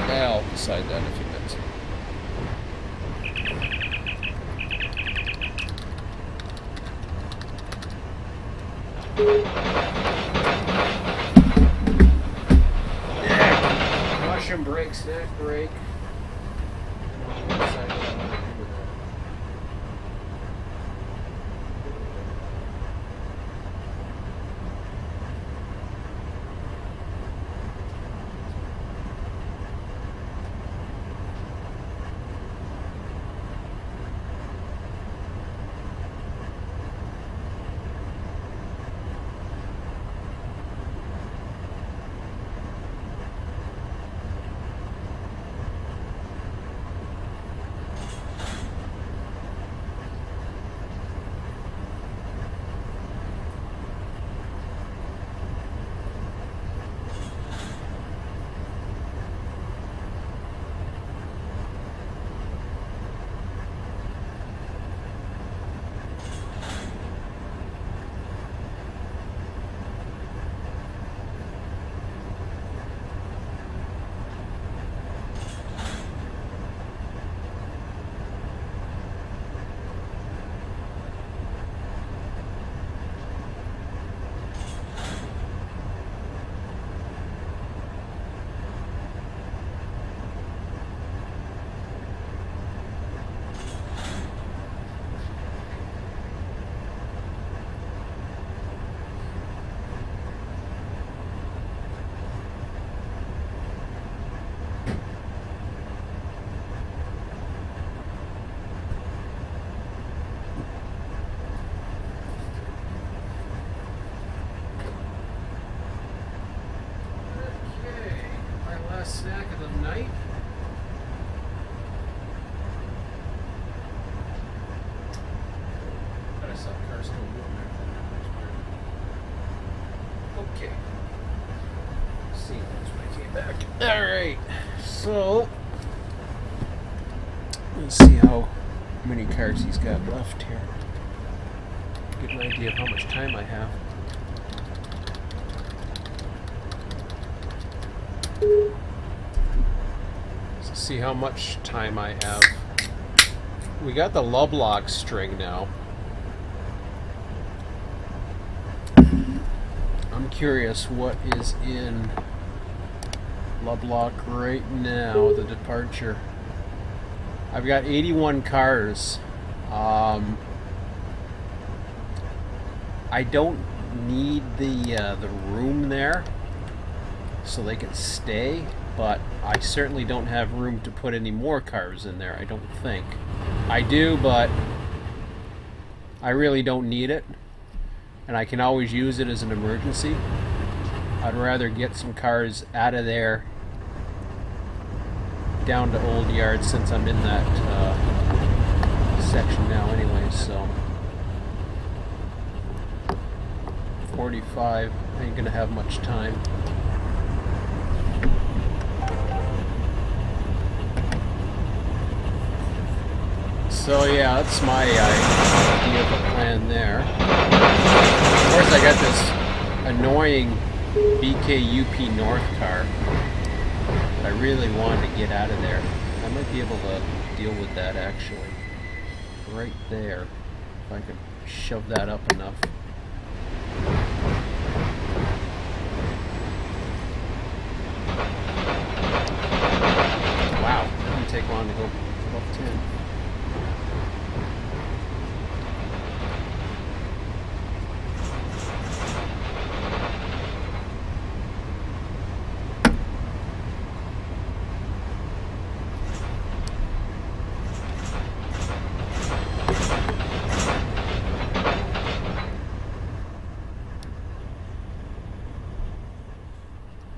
I'll decide that in a few minutes. Yeah. Mushroom break, snack break. Snack of the night. But I saw cars still moving there. Okay. Let's see when I came back. Alright. So let's see how many cards he's got left here. Get an idea of how much time I have. See how much time I have. We got the Lovelock string now. I'm curious what is in Lovelock right now, the departure. I've got 81 cars. I don't need the room there so they can stay, but I certainly don't have room to put any more cars in there, I don't think. I do, but I really don't need it, and I can always use it as an emergency. I'd rather get some cars out of there down to Old Yard since I'm in that section now anyway, so 45, ain't gonna have much time. So yeah, that's my idea of a plan there. Of course, I got this annoying BKUP North car that I really wanted to get out of there. I might be able to deal with that actually. Right there. If I could shove that up enough. Wow, it didn't take long to go above 10.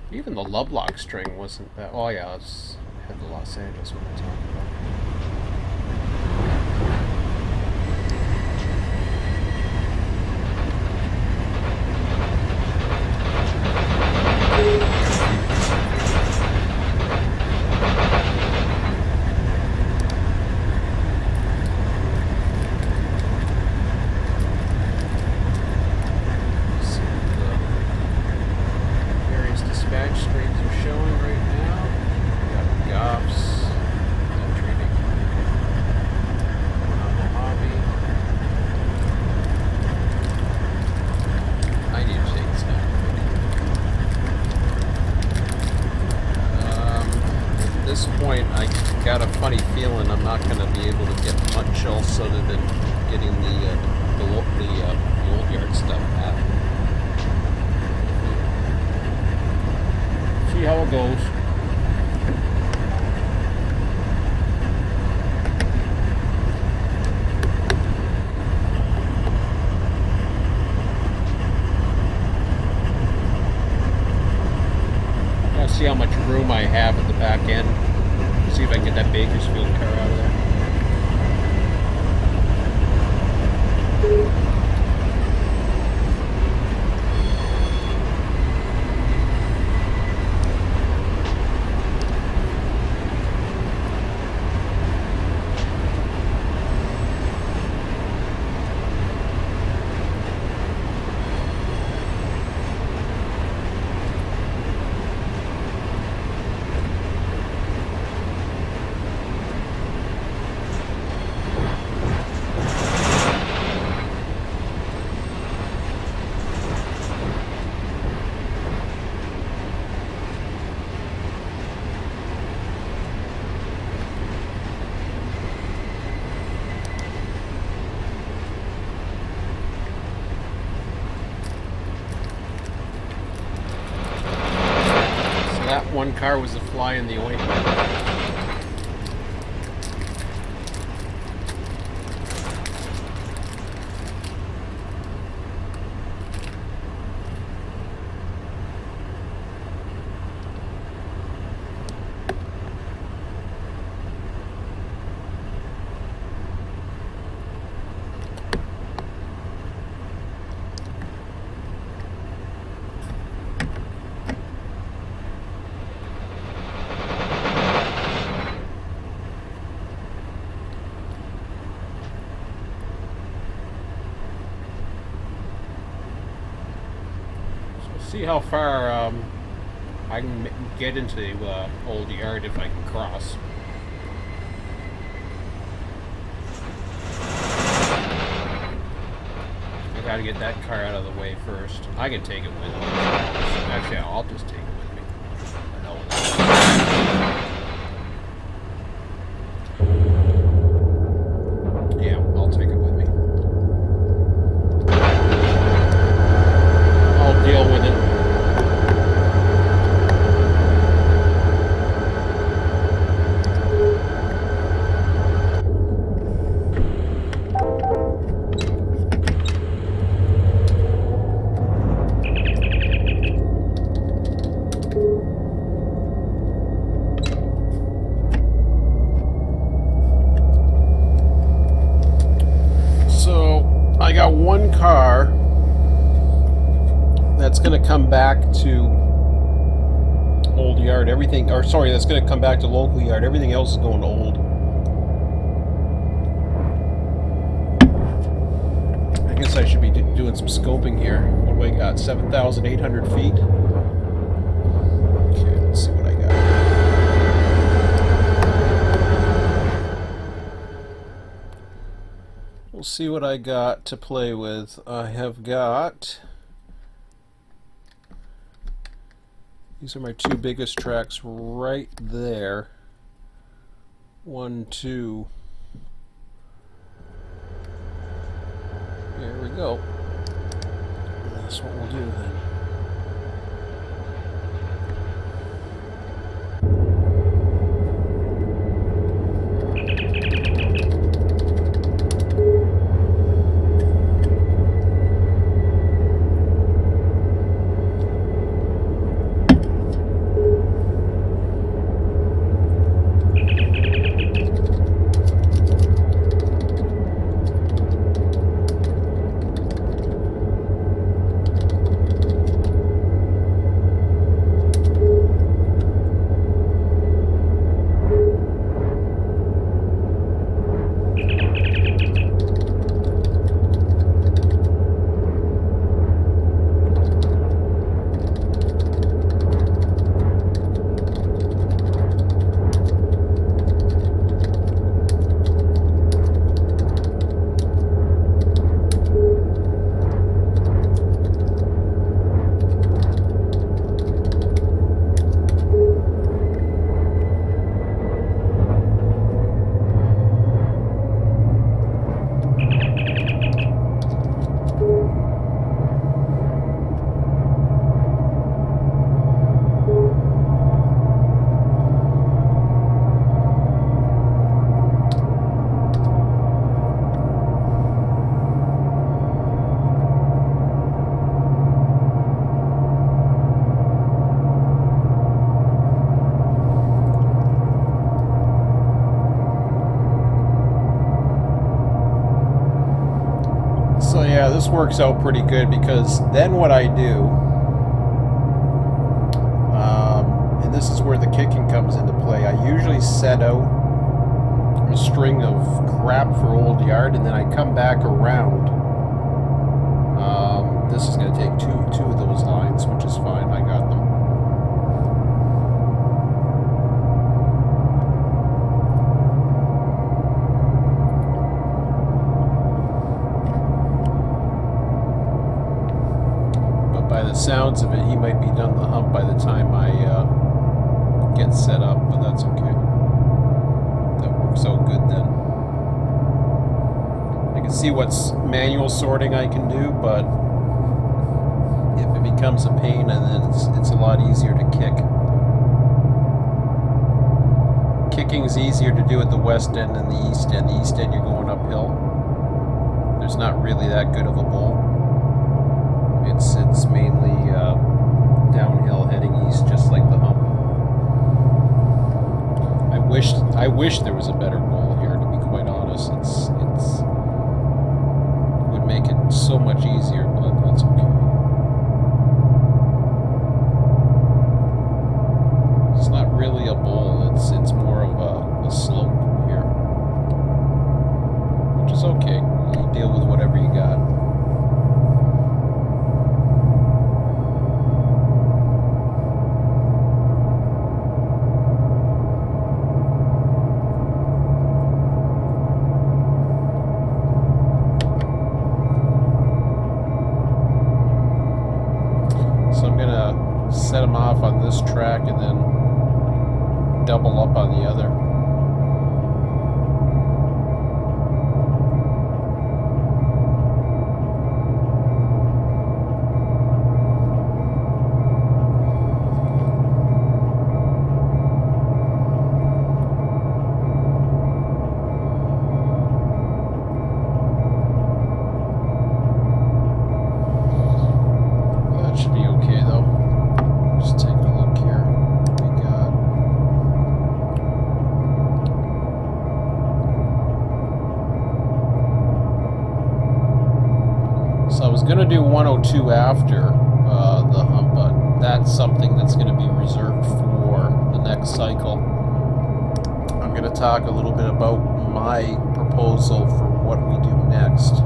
Even the Lovelock string wasn't that. Oh yeah, I had the Los Angeles one I talked about. Got a funny feeling I'm not going to be able to get much else other than getting the old yard stuff out. See how it goes. I'll see how much room I have at the back end. See if I can get that Bakersfield car out of there. That one car was a fly in the ointment. See how far I can get into the old yard if I can cross. I gotta get that car out of the way first. I can take it with me. Actually, I'll just take it with me. I know yeah, I'll take it with me. I'll deal with it. I got one car that's going to come back to old yard. Everything, or sorry, that's going to come back to local yard. Everything else is going to old. I guess I should be doing some scoping here. What do I got? 7,800 feet. Okay, let's see what I got. We'll see what I got to play with. I have got... These are my two biggest tracks right there. 1, 2. Here we go. That's what we'll do then. So yeah, this works out pretty good because then what I do, and this is where the kicking comes into play, I usually set out a string of crap for old yard and then I come back around. This is going to take two of those lines, which is fine, I got them. By the sounds of it, he might be done the hump by the time I get set up, but that's okay. That works out good then. I can see what's manual sorting I can do, but if it becomes a pain, and then it's a lot easier to kick. Kicking's easier to do at the west end than the east end. The east end you're going uphill. There's not really that good of a bowl. It's mainly downhill heading east, just like the hump. I wish there was a better bowl here, to be quite honest. It would make it so much easier, but that's okay. It's not really a bowl, it's more of a slope here. Which is okay. You deal with whatever you got. Set them off on this track and then double up on the other. That should be okay though. Just taking a look here. We got so I was gonna do 102 after the hump, but that's something that's gonna be reserved for the next cycle. I'm gonna talk a little bit about my proposal for what we do next.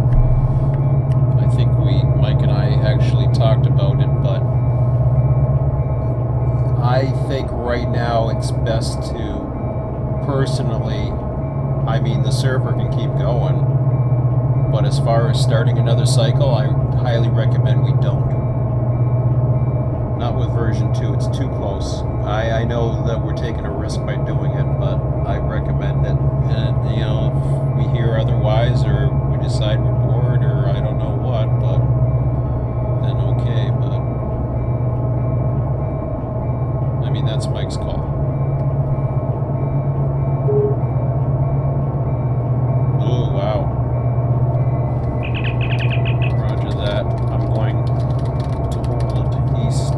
I think Mike and I actually talked about it, but I think right now it's best to, personally, I mean the server can keep going, But as far as starting another cycle, I highly recommend we don't. Not with version 2, it's too close. I know that we're taking a risk by doing it, but I recommend it. And, you know, if we hear otherwise or we decide we're bored or I don't know what, but then okay, but I mean, that's Mike's call. Oh, wow. Roger that. I'm going to hold east.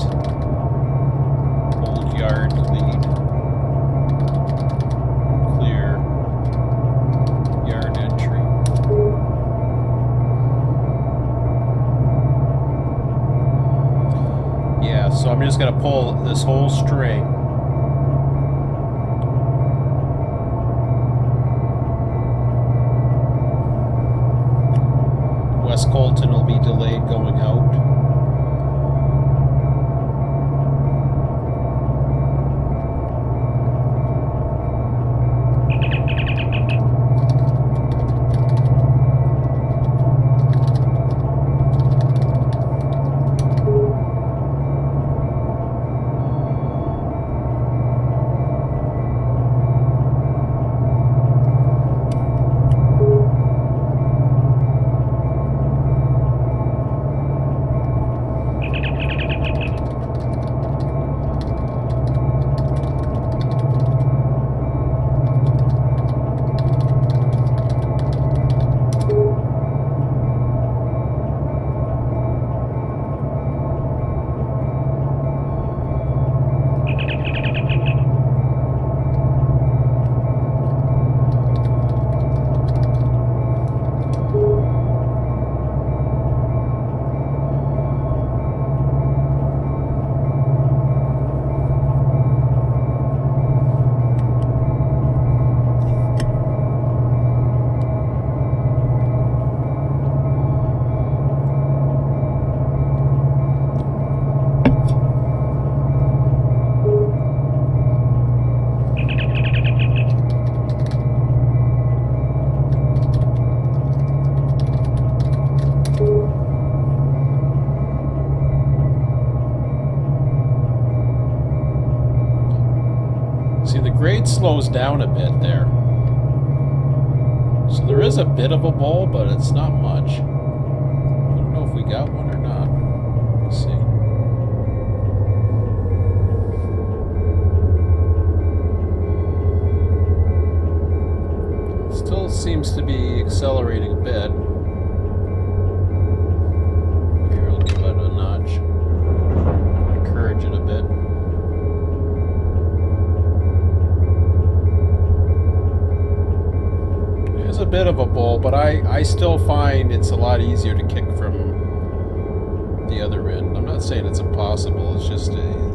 Hold yard lead. Clear yard entry. Yeah, so I'm just going to pull this whole string. West Colton will be delayed going out. See, the grade slows down a bit there. So there is a bit of a bowl, but it's not much. I don't know if we got one or not. Let's see. Still seems to be accelerating a bit. Here, I'll give it a notch. Encourage it a bit. It's a bit of a bowl, but I still find it's a lot easier to kick from the other end. I'm not saying it's impossible, it's just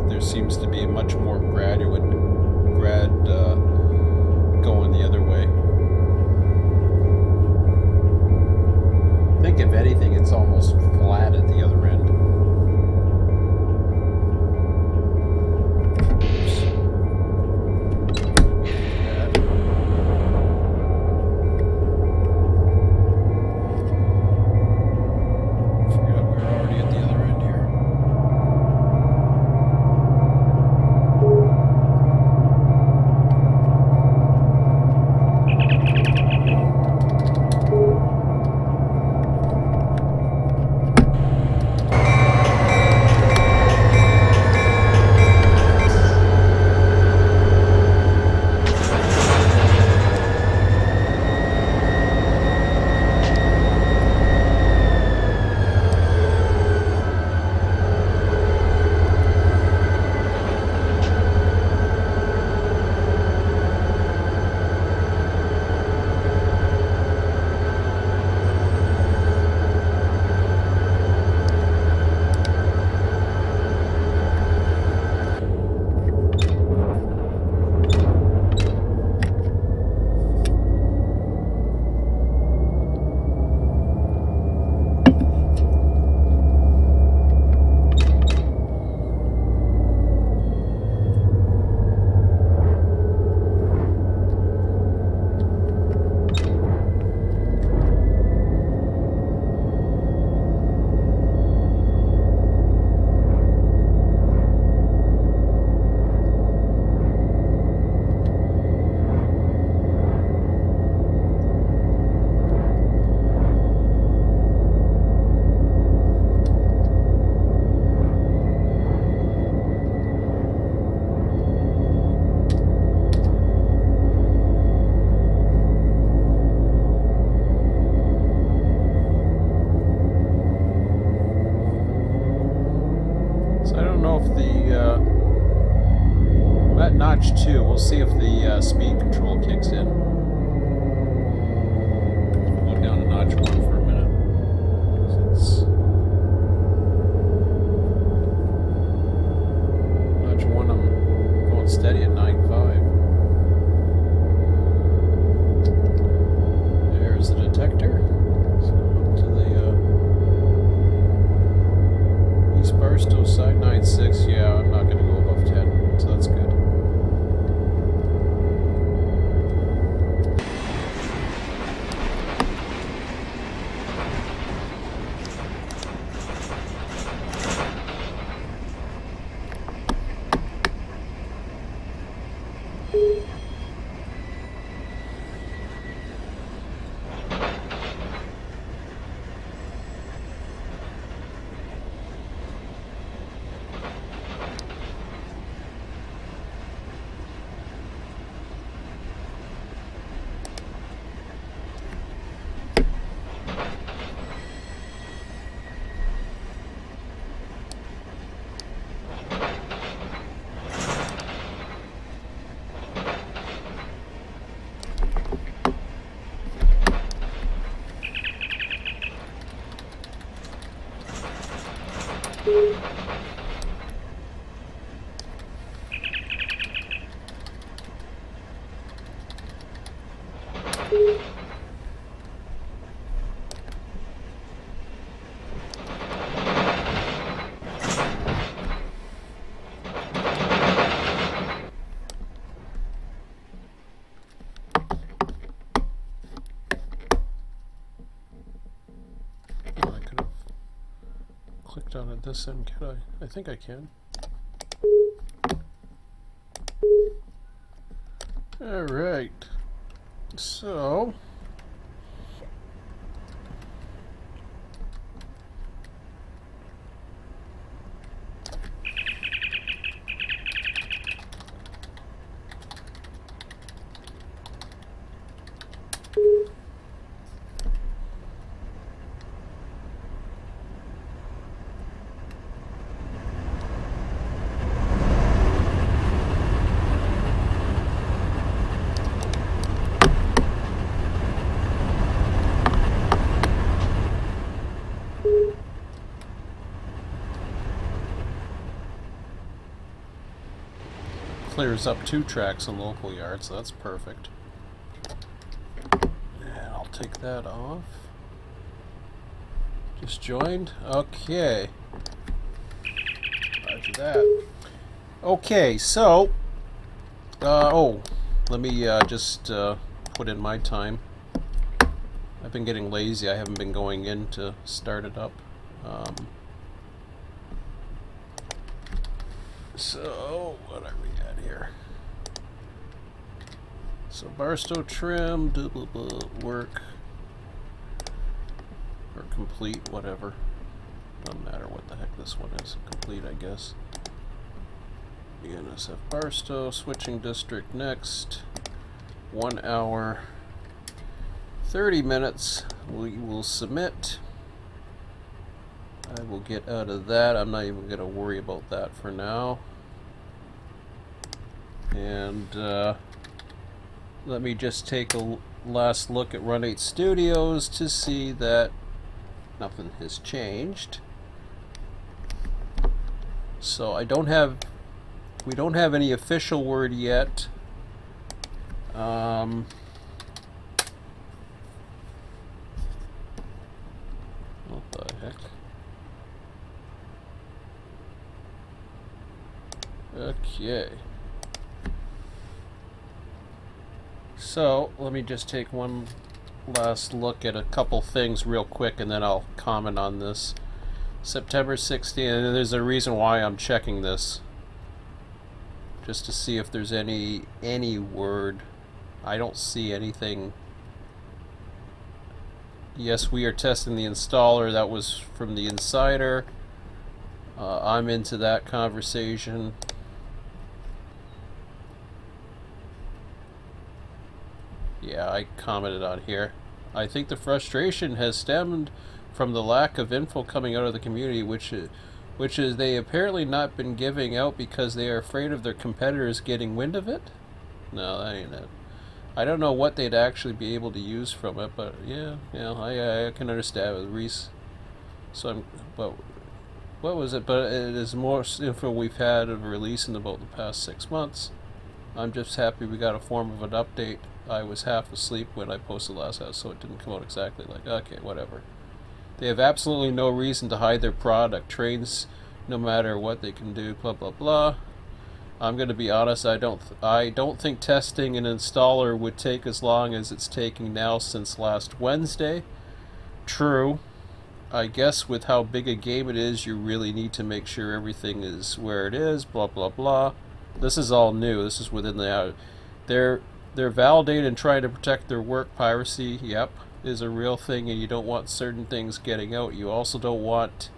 there seems to be a much more grad going the other way. I think if anything, it's almost flat at the other end. know if at notch 2, we'll see if the speed control kicks in. Go down to notch 1 for a minute. It's notch 1, I'm going steady at 9.5. There's the detector. So up to the East Barstow side, 9.6. Yeah, I'm not going to go above 10, so that's good. Clicked on it this end, can I? I think I can. Alright. So clears up 2 tracks in local yard, so that's perfect. And I'll take that off. Just joined. Okay. Roger that. Okay, so let me just put in my time. I've been getting lazy. I haven't been going in to start it up. So what are we at here? So Barstow trim, work, or complete, whatever. Doesn't matter what the heck this one is. Complete, I guess. BNSF Barstow, switching district next. 1 hour, 30 minutes. We will submit. I will get out of that. I'm not even going to worry about that for now. And let me just take a last look at Run 8 Studios to see that nothing has changed. So we don't have any official word yet. What the heck? Okay. So let me just take one last look at a couple things real quick, and then I'll comment on this. September 16th, and there's a reason why I'm checking this, just to see if there's any word. I don't see anything. Yes, we are testing the installer. That was from the insider. I'm into that conversation. Yeah, I commented on here. I think the frustration has stemmed from the lack of info coming out of the community, which which is they apparently not been giving out because they are afraid of their competitors getting wind of it. No, that ain't it. I don't know what they'd actually be able to use from it, but yeah, I can understand with Reese. So I'm, but what was it? But it is more info we've had of release in about the past 6 months. I'm just happy we got a form of an update. I was half asleep when I posted last house, so it didn't come out exactly like, okay, whatever. They have absolutely no reason to hide their product. Trains, no matter what they can do, blah blah blah. I'm going to be honest. I don't think testing an installer would take as long as it's taking now since last Wednesday. True. I guess with how big a game it is, you really need to make sure everything is where it is. Blah blah blah. This is all new. This is within the hour. They're validating and trying to protect their work. Piracy, yep, is a real thing, and you don't want certain things getting out. You also don't want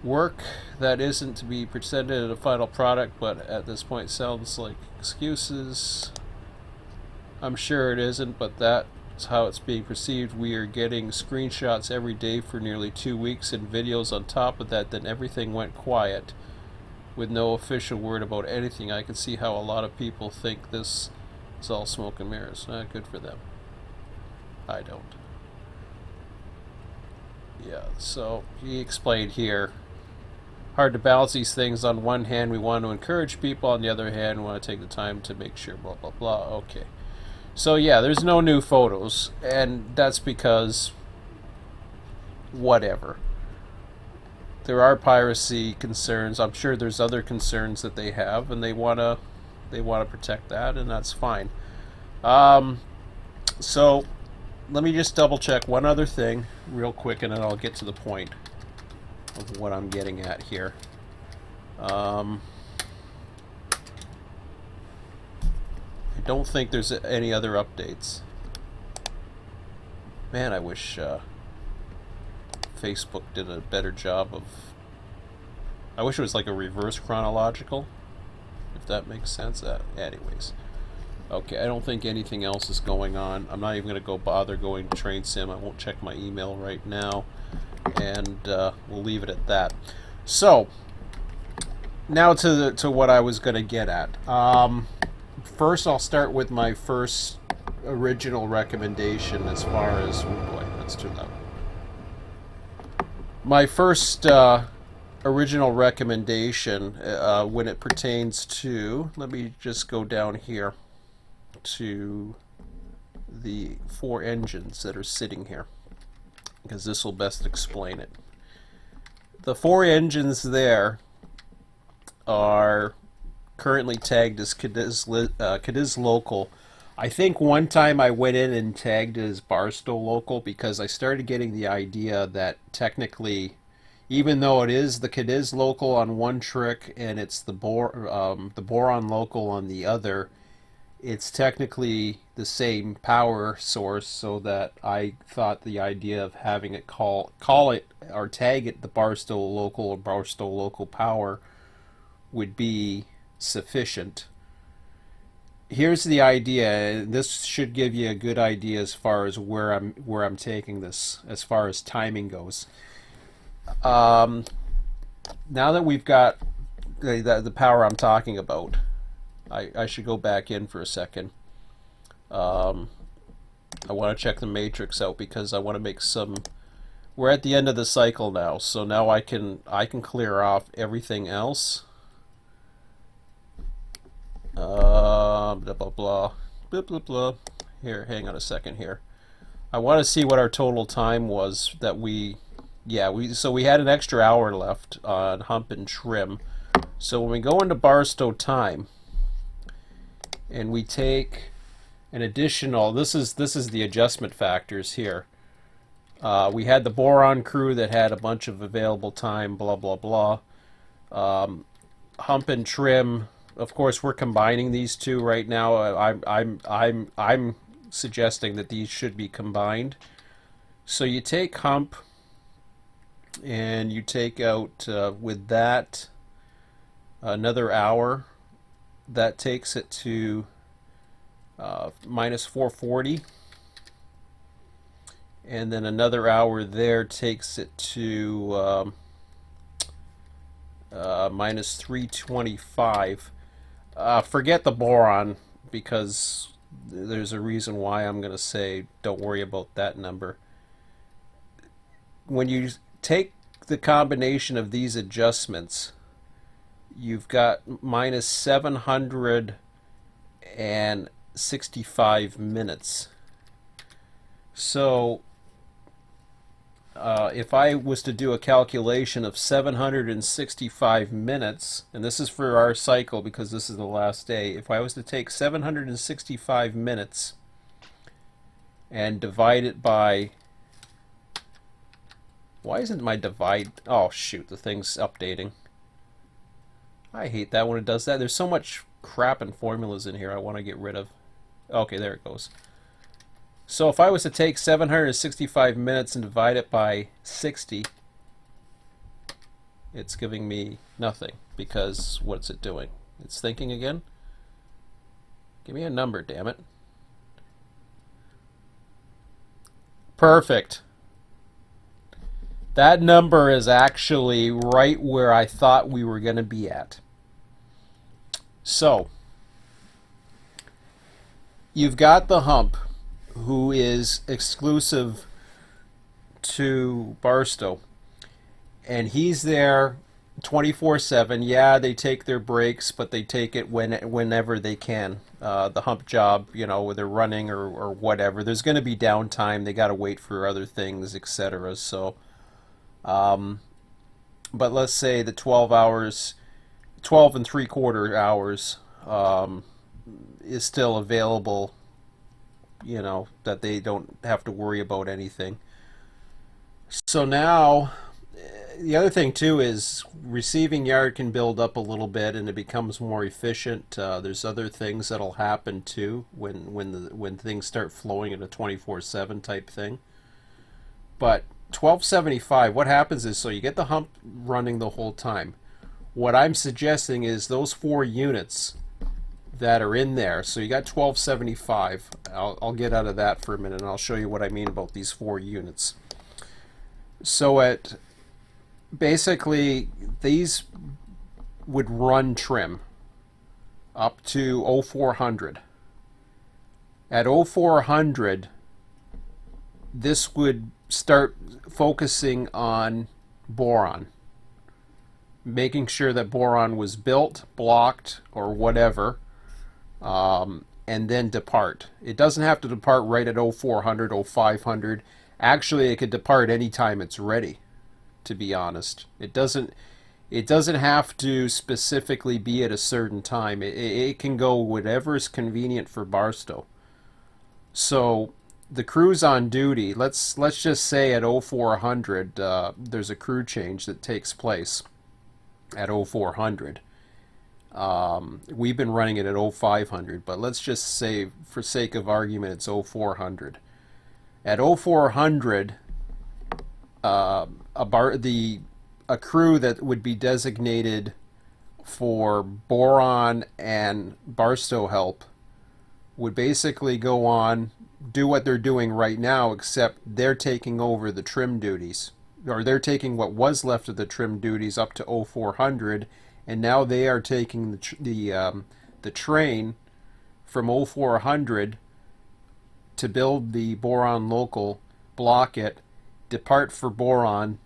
work that isn't to be presented in a final product, but at this point sounds like excuses. I'm sure it isn't, but that's how it's being perceived. We are getting screenshots every day for nearly 2 weeks and videos on top of that. Then everything went quiet with no official word about anything. I can see how a lot of people think this is all smoke and mirrors. Good for them. I don't. Yeah, so he explained here. Hard to balance these things. On one hand, we want to encourage people. On the other hand, we want to take the time to make sure, blah, blah, blah. Okay. So, yeah, there's no new photos. And that's because, whatever. There are piracy concerns. I'm sure there's other concerns that they have, and they want to protect that, and that's fine. So, let me just double check one other thing real quick, and then I'll get to the point of what I'm getting at here. I don't think there's any other updates. Man, I wish Facebook did a better job of... I wish it was like a reverse chronological, if that makes sense. Anyways. Okay, I don't think anything else is going on. I'm not even going to go bother going to Train Sim. I won't check my email right now. And we'll leave it at that. So, now to what I was going to get at. First, I'll start with my first original recommendation as far as... Oh boy, that's too loud. My first original recommendation when it pertains to... Let me just go down here to the 4 engines that are sitting here, because this will best explain it. The 4 engines there are currently tagged as Cadiz Local. I think one time I went in and tagged it as Barstow Local because I started getting the idea that technically, even though it is the Cadiz Local on one trick and it's the Boron Local on the other, it's technically the same power source, so that I thought the idea of having it call it or tag it the Barstow Local or Barstow Local Power would be sufficient. Here's the idea. This should give you a good idea as far as where I'm taking this as far as timing goes. Now that we've got the power I'm talking about, I should go back in for a second. I want to check the matrix out because I want to make some... We're at the end of the cycle now, so now I can clear off everything else. Blah blah blah, blah blah blah. Here, hang on a second here. I want to see what our total time was that we had an extra hour left on hump and trim. So when we go into Barstow time, and we take an additional, this is the adjustment factors here. We had the boron crew that had a bunch of available time, blah blah blah. Hump and trim, of course, we're combining these two right now. I'm suggesting that these should be combined. So you take hump, and you take out with that another hour. That takes it to minus 440, and then another hour there takes it to minus 325. Forget the boron because there's a reason why I'm going to say don't worry about that number. When you take the combination of these adjustments, you've got minus 765 minutes. So if I was to do a calculation of 765 minutes, and this is for our cycle because this is the last day, if I was to take 765 minutes and divide it by, why isn't my divide, oh shoot, the thing's updating. I hate that when it does that. There's so much crap and formulas in here I want to get rid of. Okay, there it goes. So if I was to take 765 minutes and divide it by 60, it's giving me nothing because what's it doing? It's thinking again? Give me a number, damn it. Perfect. That number is actually right where I thought we were going to be at. So, you've got the hump, who is exclusive to Barstow, and he's there 24/7. Yeah, they take their breaks, but they take it whenever they can. The hump job, you know, whether they're running or whatever, there's going to be downtime. They got to wait for other things, etc. So, but let's say the 12 hours, 12 and 3/4 hours is still available, you know, that they don't have to worry about anything. So now, the other thing too is receiving yard can build up a little bit and it becomes more efficient. There's other things that'll happen too when things start flowing in a 24/7 type thing. But 1275, what happens is, so you get the hump running the whole time. What I'm suggesting is those 4 units that are in there. So you got 1275. I'll get out of that for a minute and I'll show you what I mean about these 4 units. So at basically these would run trim up to 0400. At 0400 this would start focusing on boron, making sure that boron was built, blocked, or whatever, and then depart. It doesn't have to depart right at 0400, 0500. Actually, it could depart anytime it's ready, to be honest. It doesn't have to specifically be at a certain time. It can go whatever is convenient for Barstow. So the crew's on duty. Let's just say at 0400 there's a crew change that takes place at 0400. We've been running it at 0500, but let's just say, for sake of argument, it's 0400. At 0400, a crew that would be designated for boron and Barstow help would basically go on, do what they're doing right now, except they're taking over the trim duties, or they're taking what was left of the trim duties up to 0400, and now they are taking the train from 0400 to build the boron local, block it, depart for boron,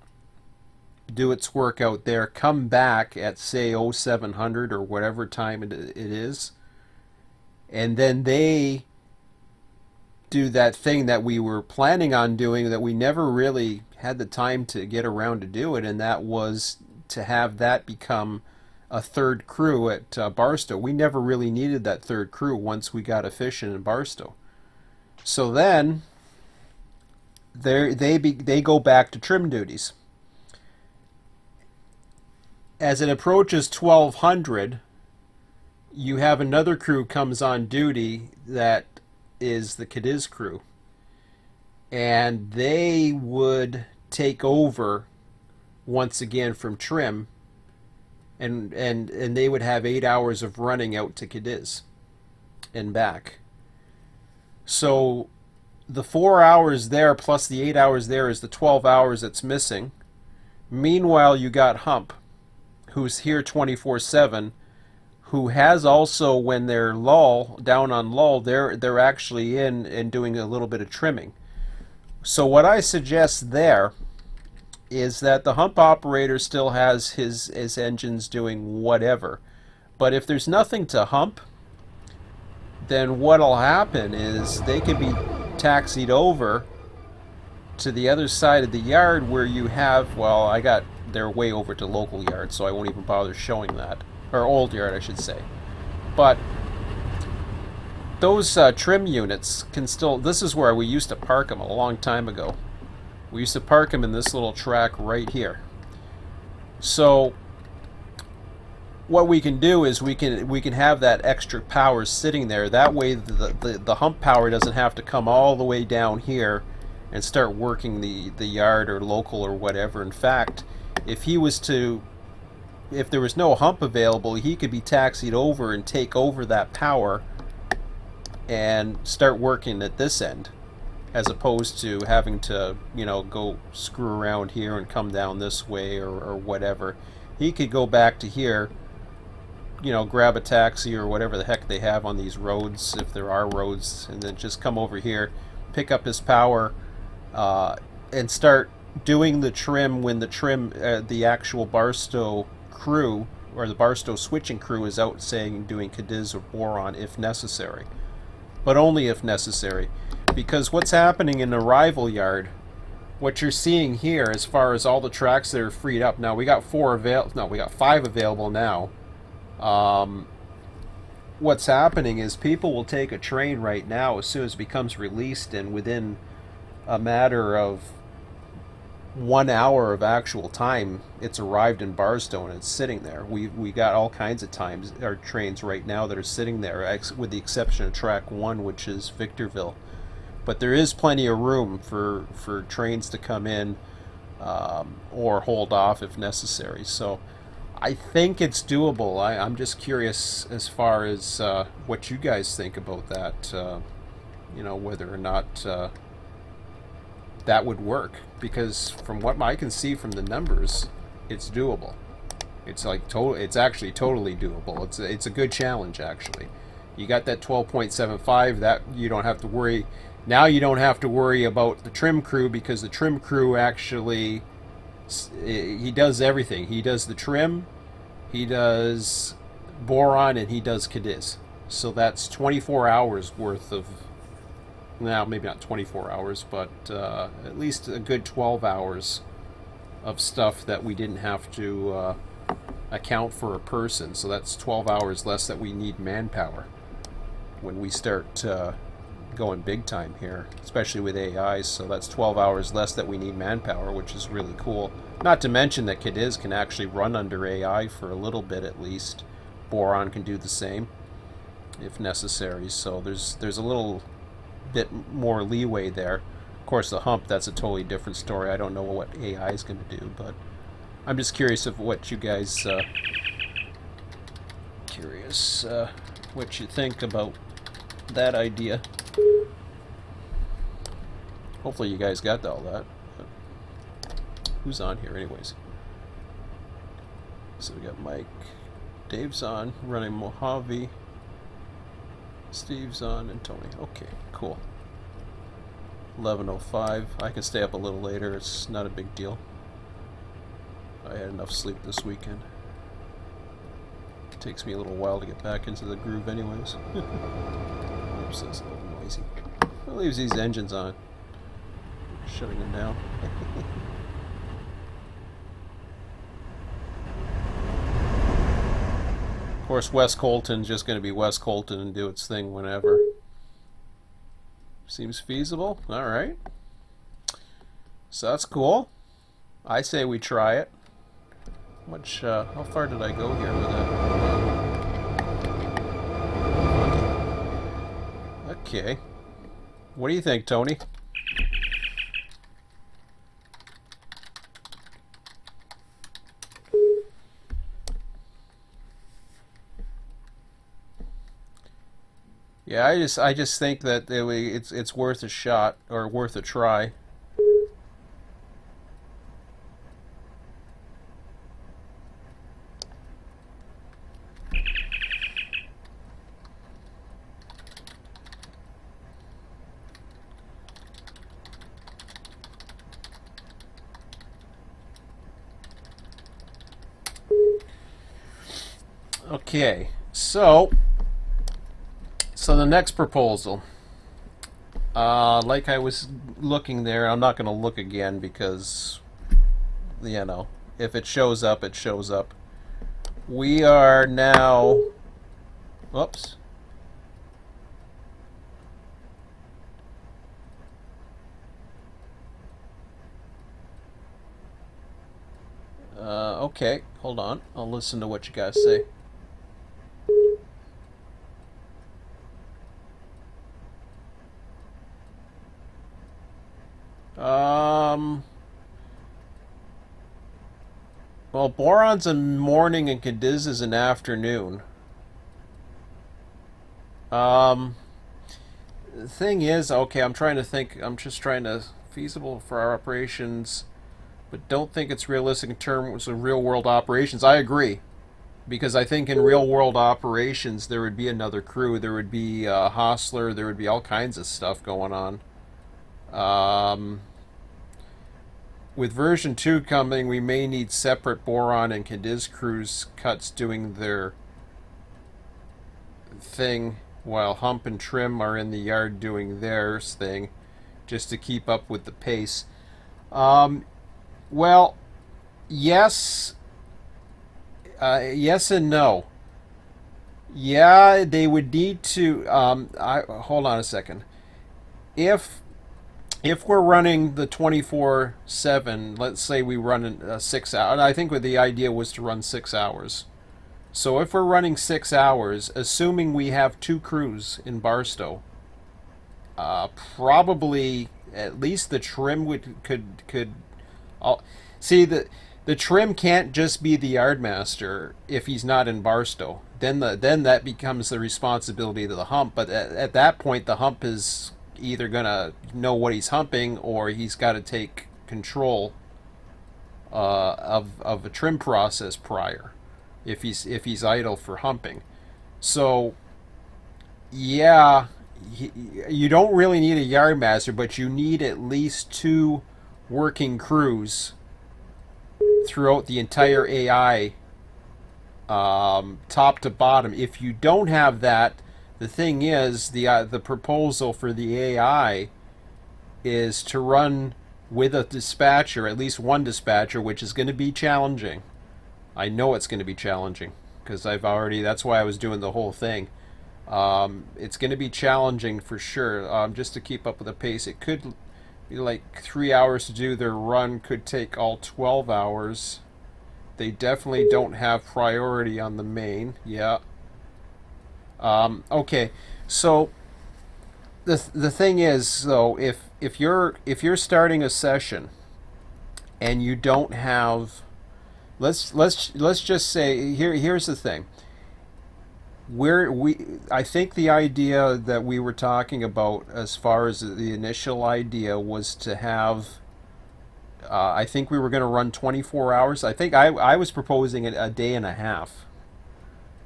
do its work out there, come back at say 0700 or whatever time it is, and then they do that thing that we were planning on doing that we never really had the time to get around to do it, and that was to have that become a third crew at Barstow. We never really needed that third crew once we got efficient in Barstow. So then they go back to trim duties. As it approaches 1200, you have another crew comes on duty that is the Cadiz crew, and they would take over once again from trim, and they would have 8 hours of running out to Cadiz and back. So the 4 hours there plus the 8 hours there is the 12 hours that's missing. Meanwhile, you got Hump, who's here 24/7, who has also, when they're lull, down on lull, they're actually in and doing a little bit of trimming. So what I suggest there is that the hump operator still has his engines doing whatever. But if there's nothing to hump, then what'll happen is they could be taxied over to the other side of the yard where you have, well, they're way over to local yard, so I won't even bother showing that. Or old yard, I should say. But those trim units can still, this is where we used to park them a long time ago. We used to park them in this little track right here. So what we can do is we can have that extra power sitting there. That way the hump power doesn't have to come all the way down here and start working the yard or local or whatever. In fact, if there was no hump available, he could be taxied over and take over that power and start working at this end, as opposed to having to, go screw around here and come down this way or whatever. He could go back to here, grab a taxi or whatever the heck they have on these roads, if there are roads, and then just come over here, pick up his power, and start doing the trim when the actual Barstow crew or the Barstow switching crew is out doing Cadiz or boron if necessary. But only if necessary. Because what's happening in the rival yard, what you're seeing here as far as all the tracks that are freed up, now we got 5 available now. What's happening is people will take a train right now as soon as it becomes released, and within a matter of 1 hour of actual time, it's arrived in Barstow and it's sitting there. We got all kinds of trains right now that are sitting there, with the exception of track 1, which is Victorville. But there is plenty of room for trains to come in, or hold off if necessary. So I think it's doable. I'm just curious as far as what you guys think about that, whether or not that would work, because from what I can see from the numbers, it's doable. It's actually totally doable. It's a good challenge, actually. You got that 12.75, that you don't have to worry. Now you don't have to worry about the trim crew, because the trim crew actually, he does everything. He does the trim, he does boron, and he does Cadiz. So that's 24 hours worth of, now maybe not 24 hours, but at least a good 12 hours of stuff that we didn't have to account for a person. So that's 12 hours less that we need manpower when we start going big time here, especially with AIs. So that's 12 hours less that we need manpower, which is really cool. Not to mention that Cadiz can actually run under AI for a little bit at least. Boron can do the same if necessary. So there's a little bit more leeway there. Of course, the hump, that's a totally different story. I don't know what AI is going to do, but I'm just curious of what you guys what you think about that idea. Hopefully you guys got all that. Who's on here anyways? So we got Mike, Dave's on, running Mojave, Steve's on, and Tony. Okay, cool. 11:05. I can stay up a little later. It's not a big deal. I had enough sleep this weekend. It takes me a little while to get back into the groove anyways. Oops, that's a little noisy. It leaves these engines on. Shutting them down. Of course, West Colton's just going to be West Colton and do its thing whenever. Seems feasible. Alright. So that's cool. I say we try it. How far did I go here with it? Okay. What do you think, Tony? Yeah, I just think that it's worth a shot, or worth a try. Okay, so the next proposal, like I was looking there, I'm not going to look again because you know if it shows up, it shows up. We are now. Whoops. Okay, hold on. I'll listen to what you guys say. Um, well, boron's a morning and Cadiz is an afternoon. Um, the thing is, okay, I'm trying to think. I'm just trying to feasible for our operations, but don't think it's realistic in terms of real world operations. I agree because I think in real world operations there would be another crew, there would be a hostler, there would be all kinds of stuff going on. Um, with version 2 coming, we may need separate boron and Cadiz crews cuts doing their thing while Hump and Trim are in the yard doing theirs thing just to keep up with the pace. Um, well, yes, yes and no. Yeah, they would need to. I hold on a second. If we're running the 24/7, let's say we run 6 hours. I think what the idea was to run 6 hours. So if we're running 6 hours, assuming we have two crews in Barstow, probably at least the trim could. I'll, see the trim can't just be the yardmaster if he's not in Barstow. Then that becomes the responsibility of the hump. But at that point, the hump is either gonna know what he's humping or he's got to take control of a trim process prior if he's idle for humping. So yeah, you don't really need a yardmaster, but you need at least two working crews throughout the entire AI, top to bottom. If you don't have that, the thing is the proposal for the AI is to run with a dispatcher, at least one dispatcher, which is going to be challenging. I know it's going to be challenging because I've already. That's why I was doing the whole thing. It's going to be challenging for sure. Just to keep up with the pace, it could be like 3 hours to do their run. Could take all 12 hours. They definitely don't have priority on the main. Yeah. Okay. So the thing is, though, if you're starting a session and you don't have, let's just say here's the thing. I think the idea that we were talking about as far as the initial idea was to have. I think we were going to run 24 hours. I think I was proposing a day and a half,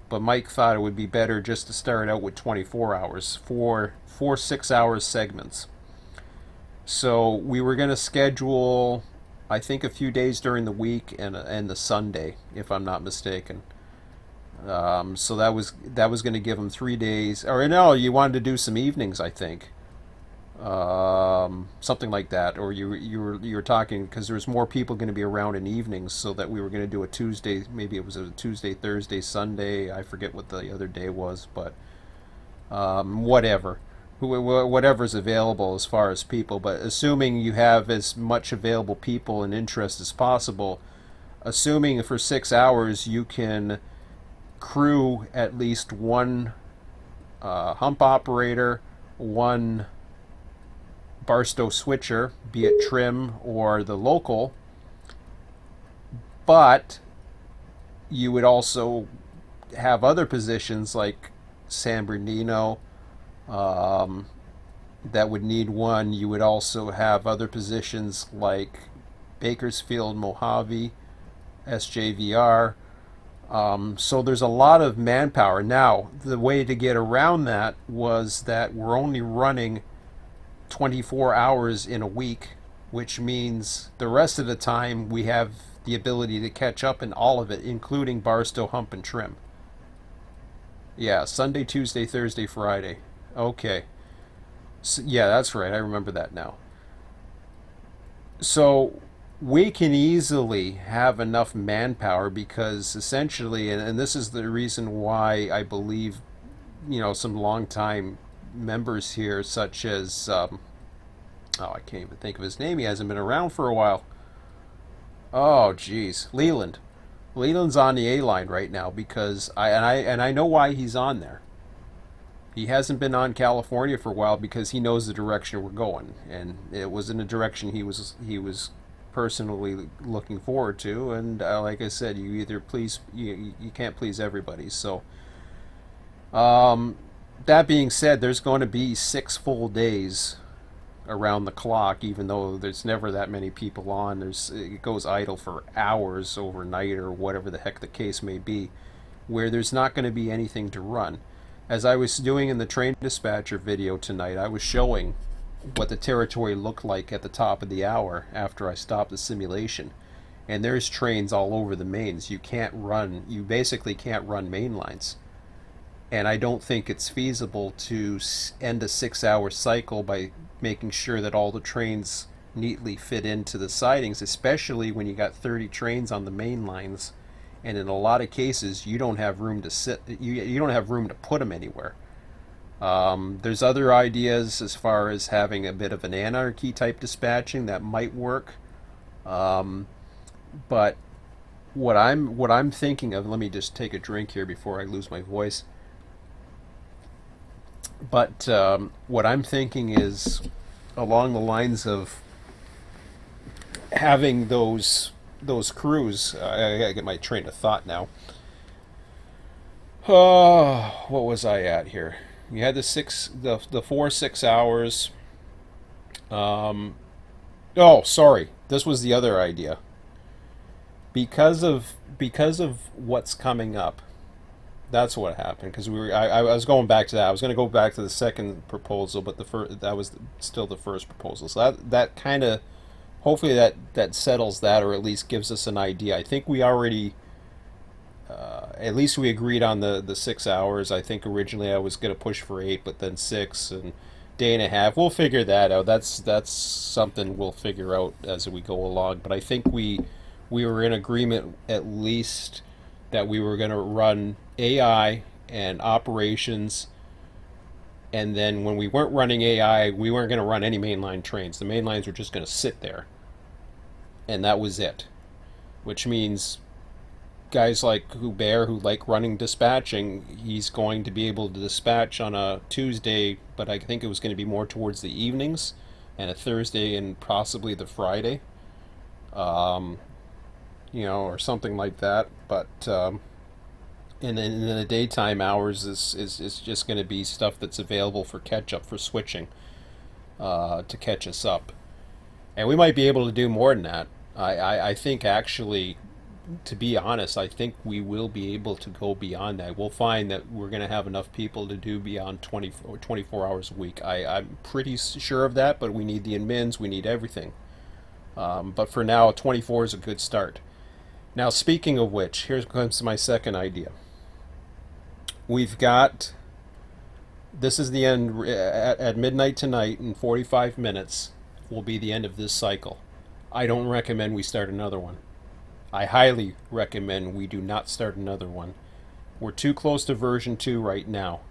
but Mike thought it would be better just to start out with 24 hours for 6 hours segments. So we were going to schedule, I think, a few days during the week and the Sunday, if I'm not mistaken. So that was going to give them 3 days, or no, you wanted to do some evenings, I think, something like that, or you were talking because there was more people going to be around in evenings, so that we were going to do a Tuesday, maybe it was a Tuesday, Thursday, Sunday. I forget what the other day was, but whatever, whatever's available as far as people. But assuming you have as much available people and interest as possible, assuming for 6 hours you can crew at least one hump operator, one Barstow switcher, be it trim or the local, but you would also have other positions like San Bernardino, um, that would need one. You would also have other positions like Bakersfield, Mojave, SJVR. So there's a lot of manpower. Now, the way to get around that was that we're only running 24 hours in a week, which means the rest of the time we have the ability to catch up in all of it, including Barstow, Hump, and Trim. Yeah, Sunday, Tuesday, Thursday, Friday. Okay. Yeah, that's right. I remember that now. So we can easily have enough manpower because essentially, and this is the reason why I believe, some longtime members here, such as, oh, I can't even think of his name. He hasn't been around for a while. Oh, geez, Leland. Leland's on the A line right now because I know why he's on there. He hasn't been on California for a while because he knows the direction we're going, and it was in a direction he was personally looking forward to. And like I said, you can't please everybody. So that being said, there's going to be 6 full days around the clock, even though there's never that many people on. It goes idle for hours overnight or whatever the heck the case may be, where there's not going to be anything to run. As I was doing in the train dispatcher video tonight, I was showing what the territory looked like at the top of the hour after I stopped the simulation. And there's trains all over the mains. You basically can't run main lines. And I don't think it's feasible to end a 6 hour cycle by making sure that all the trains neatly fit into the sidings, especially when you got 30 trains on the main lines. And in a lot of cases, you don't have room to sit. You don't have room to put them anywhere. There's other ideas as far as having a bit of an anarchy type dispatching that might work. But what I'm thinking of. Let me just take a drink here before I lose my voice. But what I'm thinking is along the lines of having those crews. I gotta get my train of thought now. Oh, what was I at here? You had the 4 6 hours. Um, oh, sorry. This was the other idea. Because of what's coming up. That's what happened. Because I was going back to that. I was going to go back to the second proposal, but the first that was still the first proposal. So that kind of hopefully that settles that, or at least gives us an idea. I think we already at least we agreed on the 6 hours. I think originally I was going to push for 8, but then 6 and day and a half. We'll figure that out. That's something we'll figure out as we go along. But I think we were in agreement at least that we were going to run AI and operations, and then when we weren't running AI, we weren't going to run any mainline trains. The main lines were just going to sit there, and that was it. Which means guys like Hubert, who like running dispatching, he's going to be able to dispatch on a Tuesday, but I think it was going to be more towards the evenings, and a Thursday and possibly the Friday, um, or something like that. But and then in the daytime hours is just going to be stuff that's available for catch up, for switching, to catch us up. And we might be able to do more than that. I think actually, to be honest, I think we will be able to go beyond that. We'll find that we're going to have enough people to do beyond 20 or 24 hours a week. I'm pretty sure of that, but we need the admins, we need everything. But for now, 24 is a good start. Now, speaking of which, here comes my second idea. We've got this is the end at midnight tonight. In 45 minutes will be the end of this cycle. I don't recommend we start another one. I highly recommend we do not start another one. We're too close to version 2 right now.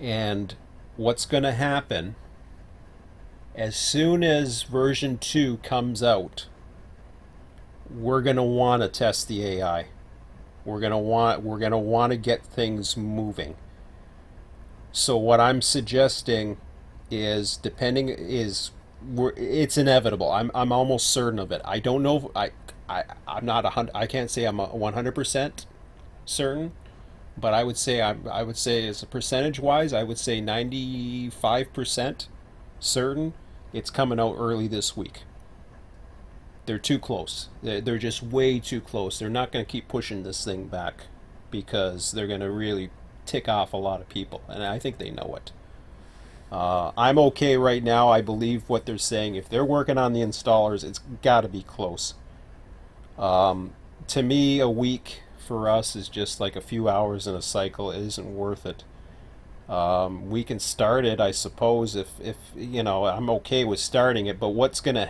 And what's going to happen as soon as version 2 comes out, we're going to want to test the AI. We're going to want to get things moving. So what I'm suggesting is it's inevitable. I'm almost certain of it. I don't know. I'm not 100. I can't say I'm 100% certain, but I would say as a percentage wise, I would say 95% certain it's coming out early this week. They're too close. They're just way too close. They're not going to keep pushing this thing back because they're going to really tick off a lot of people, and I think they know it. I'm okay right now. I believe what they're saying. If they're working on the installers, it's got to be close. To me, a week for us is just like a few hours in a cycle. It isn't worth it. We can start it, I suppose, if you know, I'm okay with starting it. But what's going to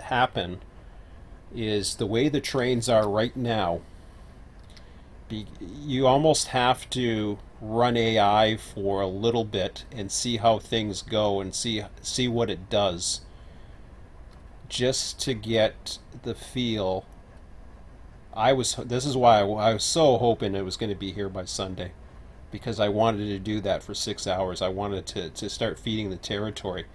happen is the way the trains are right now. You almost have to run AI for a little bit and see how things go and see what it does, just to get the feel. This is why I was so hoping it was going to be here by Sunday, because I wanted to do that for 6 hours. I wanted to start feeding the territory,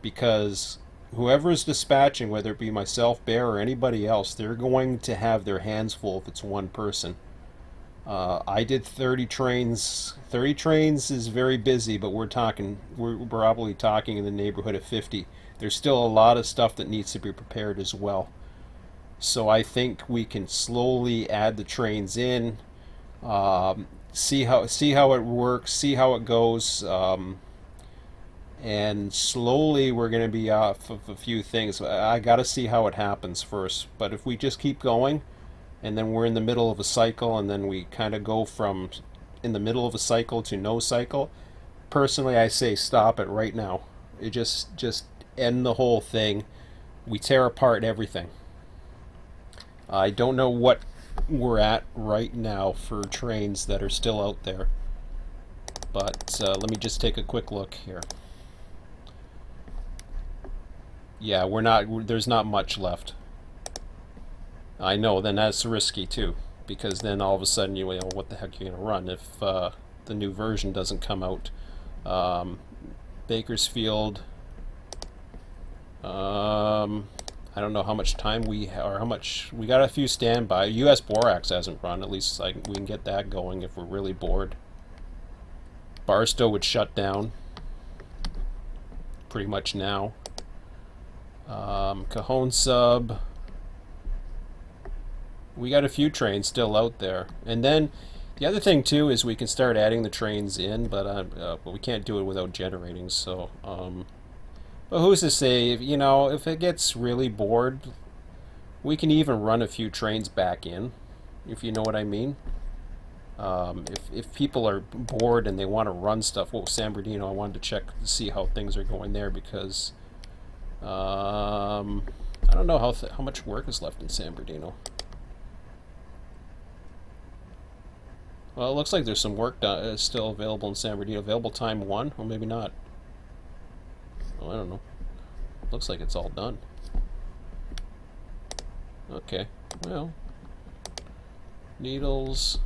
because whoever is dispatching, whether it be myself, Bear, or anybody else, they're going to have their hands full if it's one person. I did 30 trains. 30 trains is very busy, but we're probably talking in the neighborhood of 50. There's still a lot of stuff that needs to be prepared as well. So I think we can slowly add the trains in, see how it works, see how it goes, and slowly we're going to be off of a few things. I got to see how it happens first. But if we just keep going, and then we're in the middle of a cycle, and then we kind of go from in the middle of a cycle to no cycle, personally I say stop it right now. It just end the whole thing. We tear apart everything. I don't know what we're at right now for trains that are still out there, but let me just take a quick look here. Yeah, there's not much left. I know, then that's risky too, because then all of a sudden you know, what the heck you're going to run if the new version doesn't come out. Bakersfield, I don't know how much time or how much we got. A few standby. US Borax hasn't run. At least we can get that going if we're really bored. Barstow would shut down pretty much now. Cajon Sub. We got a few trains still out there. And then the other thing too is we can start adding the trains in, but we can't do it without generating. So, but who's to say? If it gets really bored, we can even run a few trains back in, if you know what I mean. If people are bored and they want to run stuff, San Bernardino, I wanted to check to see how things are going there, because I don't know how much work is left in San Bernardino. Well, it looks like there's some work still available in San Bernardino. Available time 1, or maybe not. Oh, I don't know. Looks like it's all done. Okay, well, Needles.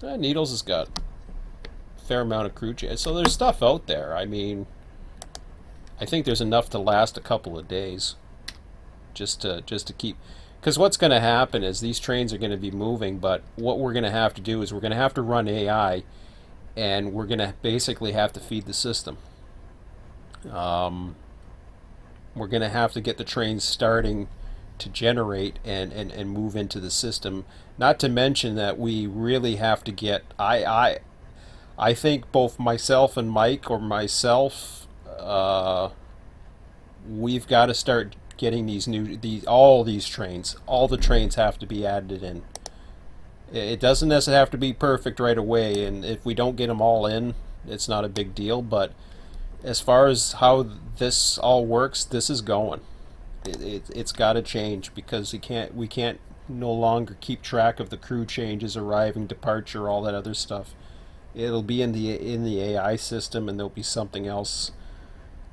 Needles has got a fair amount of crew change, so there's stuff out there. I mean, I think there's enough to last a couple of days, just to keep. Because what's going to happen is these trains are going to be moving, but what we're going to have to do is we're going to have to run AI, and we're going to basically have to feed the system. We're going to have to get the trains starting to generate and move into the system. Not to mention that we really have to get. I think both myself and Mike, or myself, we've got to start getting all these trains. All the trains have to be added in. It doesn't necessarily have to be perfect right away, and if we don't get them all in, it's not a big deal. But as far as how this all works, this is going. It's got to change, because we can't no longer keep track of the crew changes, arriving, departure, all that other stuff. It'll be in the AI system, and there'll be something else.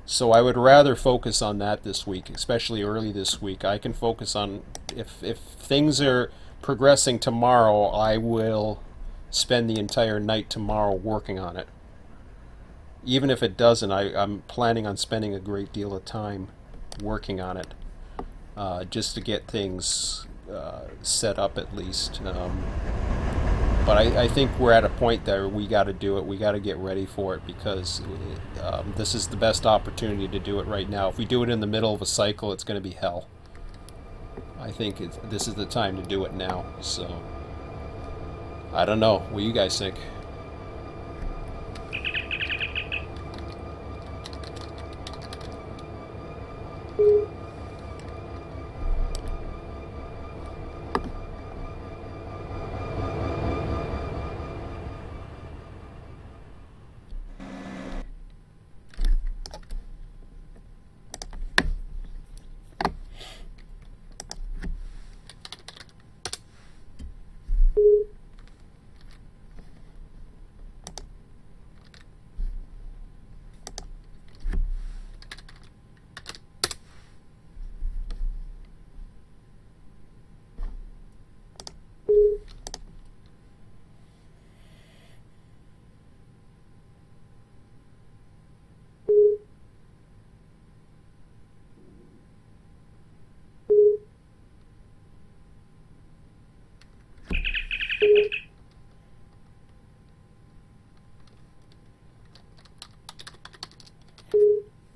So I would rather focus on that this week, especially early this week. I can focus on, if things are progressing tomorrow, I will spend the entire night tomorrow working on it. Even if it doesn't, I'm planning on spending a great deal of time working on it, just to get things set up at least. But I think we're at a point that we got to do it. We got to get ready for it, because this is the best opportunity to do it right now. If we do it in the middle of a cycle, it's going to be hell. I think this is the time to do it now. So I don't know. What do you guys think?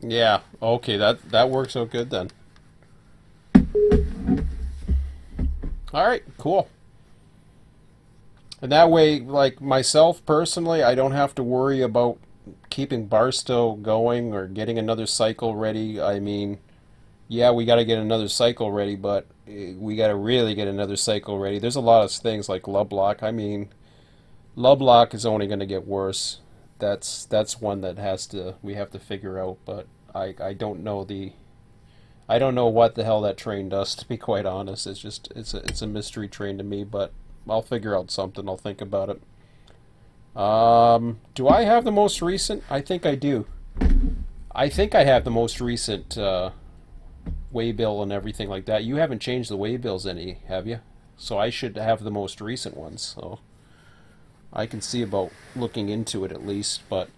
Yeah. Okay. That works out good then. All right. Cool. And that way, like myself personally, I don't have to worry about keeping Barstow going or getting another cycle ready. I mean, yeah, we got to get another cycle ready, but we got to really get another cycle ready. There's a lot of things like Lovelock. I mean, Lovelock is only going to get worse. That's one that we have to figure out. But I don't know I don't know what the hell that train does. To be quite honest, it's a mystery train to me. But I'll figure out something. I'll think about it. Do I have the most recent? I think I do. I think I have the most recent waybill and everything like that. You haven't changed the waybills any, have you? So I should have the most recent ones. So I can see about looking into it at least. But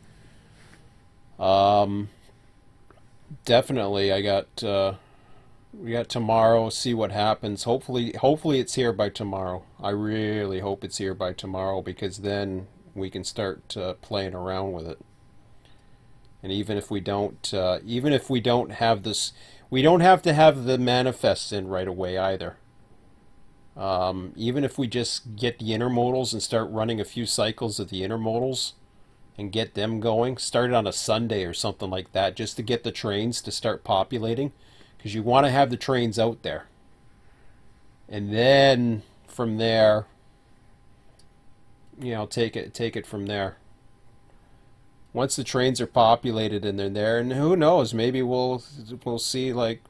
um, definitely, we got tomorrow. See what happens. Hopefully it's here by tomorrow. I really hope it's here by tomorrow because then we can start playing around with it. And even if we don't have this, we don't have to have the manifests in right away either. Even if we just get the intermodals and start running a few cycles of the intermodals and get them going, start it on a Sunday or something like that, just to get the trains to start populating, because you want to have the trains out there. And then from there, take it from there. Once the trains are populated and they're there, and who knows, maybe we'll see like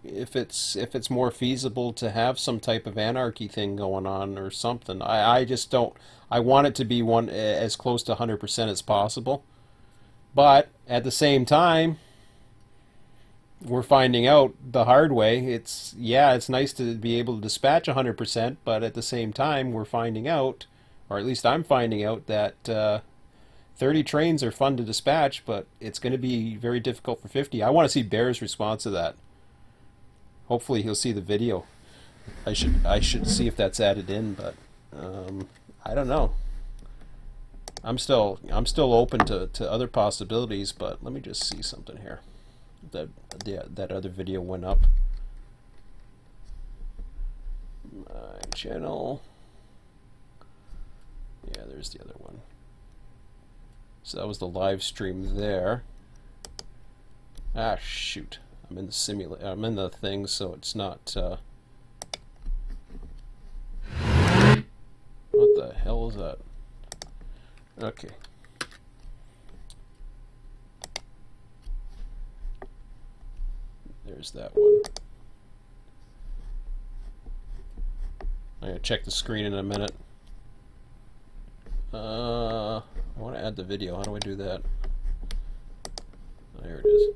if it's more feasible to have some type of anarchy thing going on or something. I just don't. I want it to be one as close to 100% as possible, but at the same time, we're finding out the hard way. It's nice to be able to dispatch 100%, but at the same time, we're finding out, or at least I'm finding out that 30 trains are fun to dispatch, but it's going to be very difficult for 50. I want to see Bear's response to that. Hopefully he'll see the video. I should see if that's added in, but I don't know. I'm still open to other possibilities, but let me just see something here. That other video went up. My channel. Yeah, there's the other one. So that was the live stream there. Ah, shoot. I'm in the simulator. I'm in the thing, so it's not. What the hell is that? Okay. There's that one. I'm gonna check the screen in a minute. I want to add the video. How do I do that? There it is.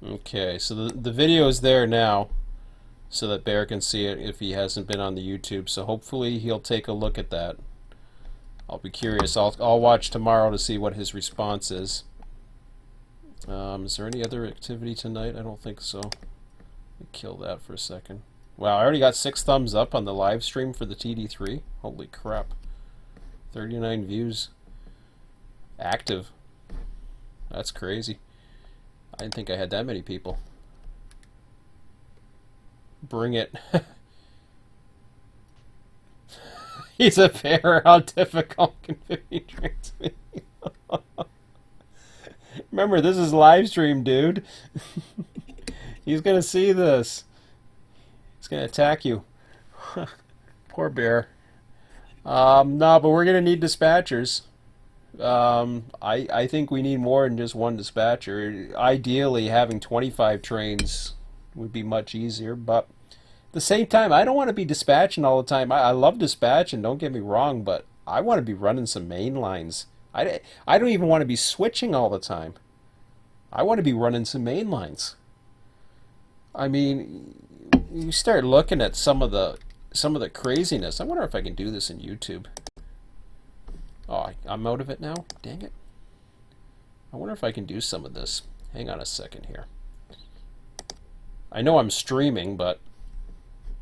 Okay, so the video is there now, so that Bear can see it if he hasn't been on the YouTube. So hopefully he'll take a look at that. I'll be curious. I'll watch tomorrow to see what his response is. Is there any other activity tonight? I don't think so. Let me kill that for a second. Wow, I already got 6 thumbs up on the live stream for the TD3. Holy crap. 39 views. Active. That's crazy. I didn't think I had that many people. Bring it. He's a bear. How difficult can 50 trains be? Remember, this is live stream, dude. He's gonna see this. He's gonna attack you. Poor bear. No, but we're gonna need dispatchers. I think we need more than just one dispatcher. Ideally, having 25 trains would be much easier, but at the same time, I don't want to be dispatching all the time. I love dispatching, don't get me wrong, but I want to be running some main lines. I don't even want to be switching all the time. I want to be running some main lines. I mean, you start looking at some of the craziness. I wonder if I can do this in YouTube. Oh, I'm out of it now? Dang it. I wonder if I can do some of this. Hang on a second here. I know I'm streaming, but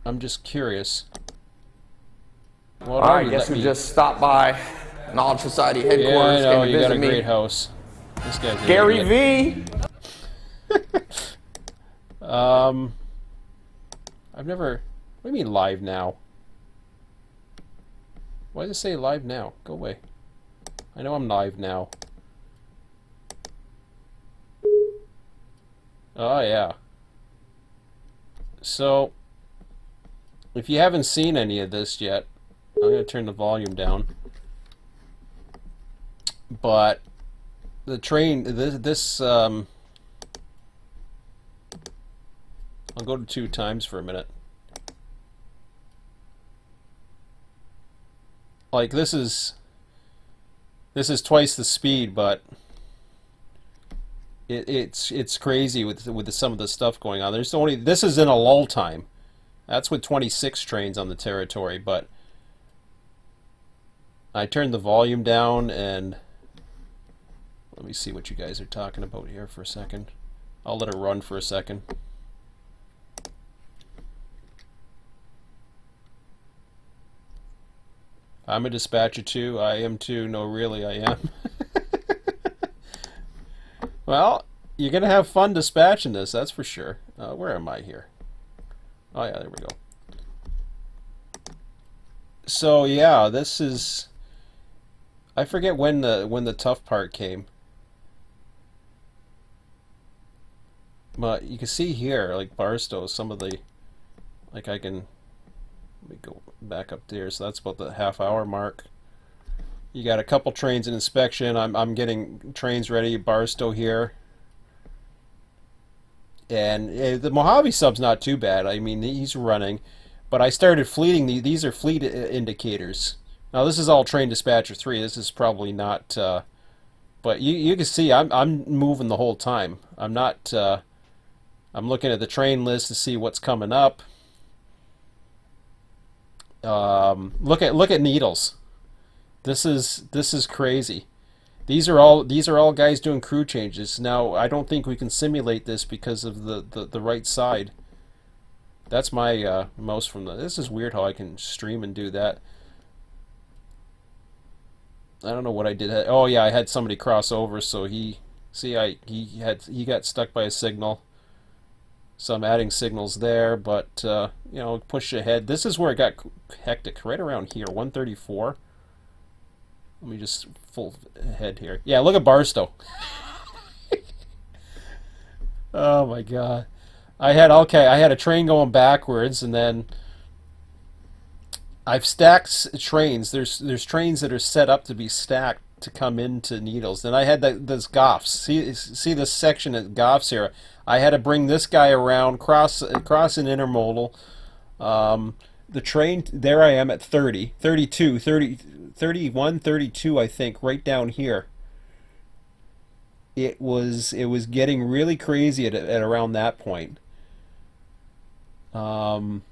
I'm just curious. Well, all right, guess who just stopped by Knowledge Society headquarters? Yeah, I know, came to you got a visit me. great house. This guy's Gary V. I've never... What do you mean live now? Why does it say live now? Go away. I know I'm live now. Oh, yeah. So, if you haven't seen any of this yet, I'm going to turn the volume down. But the train, I'll go to 2 times for a minute. Like this is twice the speed, but it's crazy with some of the stuff going on. This is in a lull time. That's with 26 trains on the territory, but I turned the volume down and let me see what you guys are talking about here for a second. I'll let it run for a second. I'm a dispatcher too. I am too. No, really, I am. Well, you're going to have fun dispatching this, that's for sure. Where am I here? Oh, yeah, there we go. So, yeah, this is... I forget when the tough part came. But you can see here, like Barstow, some of the... Like I can... Let me go back up there. So that's about the half-hour mark. You got a couple trains in inspection. I'm getting trains ready. Barstow here, and the Mojave sub's not too bad. I mean, he's running, but I started fleeting. These are fleet indicators. Now this is all train dispatcher 3. This is probably not, but you can see I'm moving the whole time. I'm not. I'm looking at the train list to see what's coming up. Look at Needles. This is crazy. These are all guys doing crew changes. Now I don't think we can simulate this because of the right side. That's my mouse from the. This is weird how I can stream and do that. I don't know what I did. Oh yeah, I had somebody cross over, so he got stuck by a signal. So I'm adding signals there, but you know, push ahead. This is where it got hectic, right around here, 134. Let me just full ahead here. Yeah, look at Barstow. Oh my God, I had a train going backwards, and then I've stacked trains. There's trains that are set up to be stacked to come into Needles. Then I had those Goffs. See this section at Goffs here. I had to bring this guy around, cross an intermodal. The train, there I am at 30, 32, 30, 31, 32, I think, right down here. It was getting really crazy at around that point. And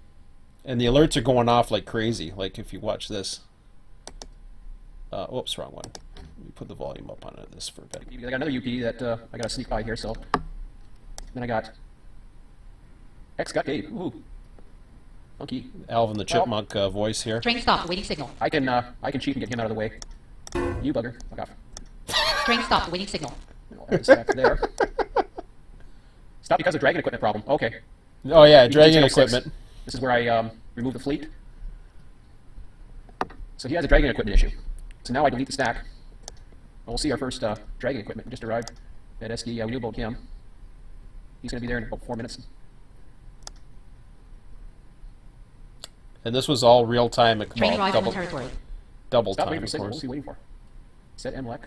the alerts are going off like crazy. Like if you watch this. Oops, wrong one. Let me put the volume up on this for a bit. I got another UP that I got to sneak by here, so. Then I got X got Dave. Ooh. Funky. Alvin the Chipmunk voice here. Train stop, waiting signal. I can cheat and get him out of the way. You bugger. Fuck off. Train stop, waiting signal. There. Stop because of dragon equipment problem. Okay. Oh yeah, dragon equipment. This is where I remove the fleet. So he has a dragon equipment issue. So now I delete the stack. And we'll see our first dragon equipment just arrived at SD Unubo Cam. He's going to be there in about 4 minutes. And this was all real time. Train arrived on territory. Double Stop time, waiting for of signal. course. What's he waiting for? Set MLEC.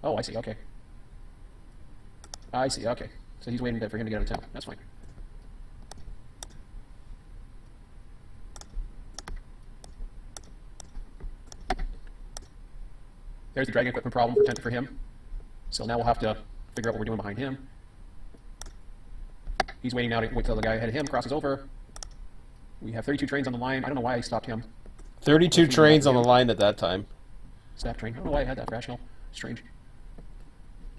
Oh, I see. Okay. I see. Okay. So he's waiting for him to get out of town. That's fine. There's the dragon equipment problem presented for him. So now we'll have to figure out what we're doing behind him. He's waiting now to wait till the guy ahead of him crosses over. We have 32 trains on the line. I don't know why I stopped him. 32 trains on the line at that time. Staff train. I don't know why I had that rational. Strange.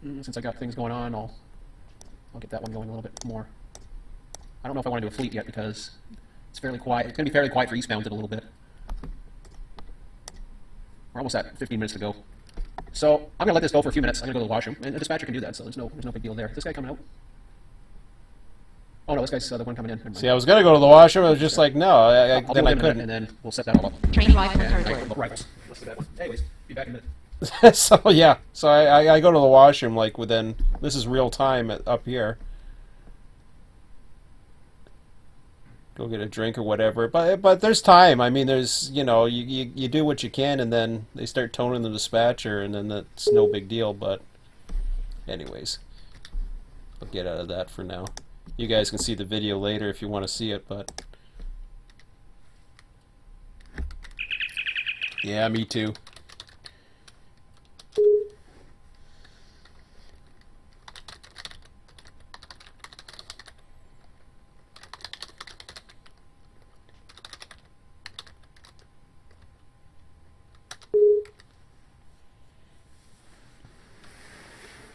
Since I got things going on, I'll get that one going a little bit more. I don't know if I want to do a fleet yet because it's fairly quiet. It's going to be fairly quiet for eastbound in a little bit. We're almost at 15 minutes to go. So I'm going to let this go for a few minutes. I'm going to go to the washroom. And the dispatcher can do that, so there's no big deal there. Is this guy coming out? Oh, no, this guy's the one coming in. Never mind. See, I was going to go to the washroom. I was just like, no, I'll then do I it in a minute, couldn't. and then we'll set that all up. Train arrived in the And, territory. right. Let's do that one. Anyways, be back in a minute. So yeah, so I go to the washroom like within, this is real time up here. Go get a drink or whatever, but there's time. I mean, there's, you do what you can, and then they start toning the dispatcher, and then that's no big deal. But anyways, I'll get out of that for now. You guys can see the video later if you want to see it, but yeah, me too.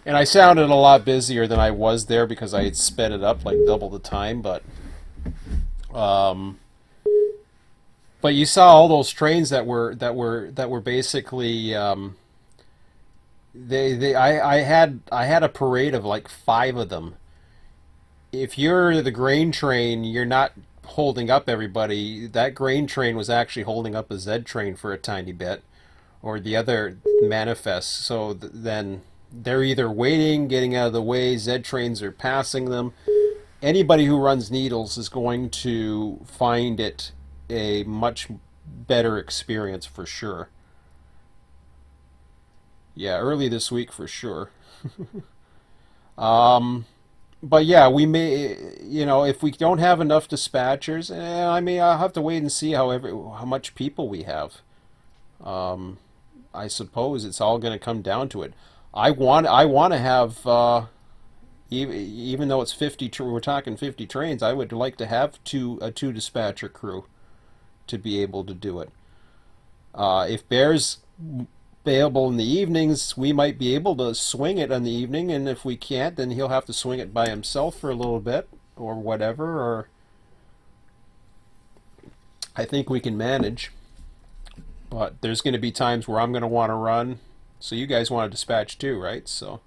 And I sounded a lot busier than I was there because I had sped it up like double the time, um, but you saw all those trains that were basically I had a parade of like 5 of them. If you're the grain train, you're not holding up everybody. That grain train was actually holding up a Z train for a tiny bit, or the other manifests. So then they're either waiting, getting out of the way, Z trains are passing them. Anybody who runs needles is going to find it a much better experience for sure. Yeah, early this week for sure. But yeah, we may, if we don't have enough dispatchers, I'll have to wait and see how much people we have. I suppose it's all going to come down to it. I want to have, even though it's 50, we're talking 50 trains, I would like to have a two dispatcher crew to be able to do it. If Bear's available in the evenings, we might be able to swing it in the evening, and if we can't, then he'll have to swing it by himself for a little bit, or whatever, or I think we can manage. But there's going to be times where I'm going to want to run. So you guys want to dispatch too, right? So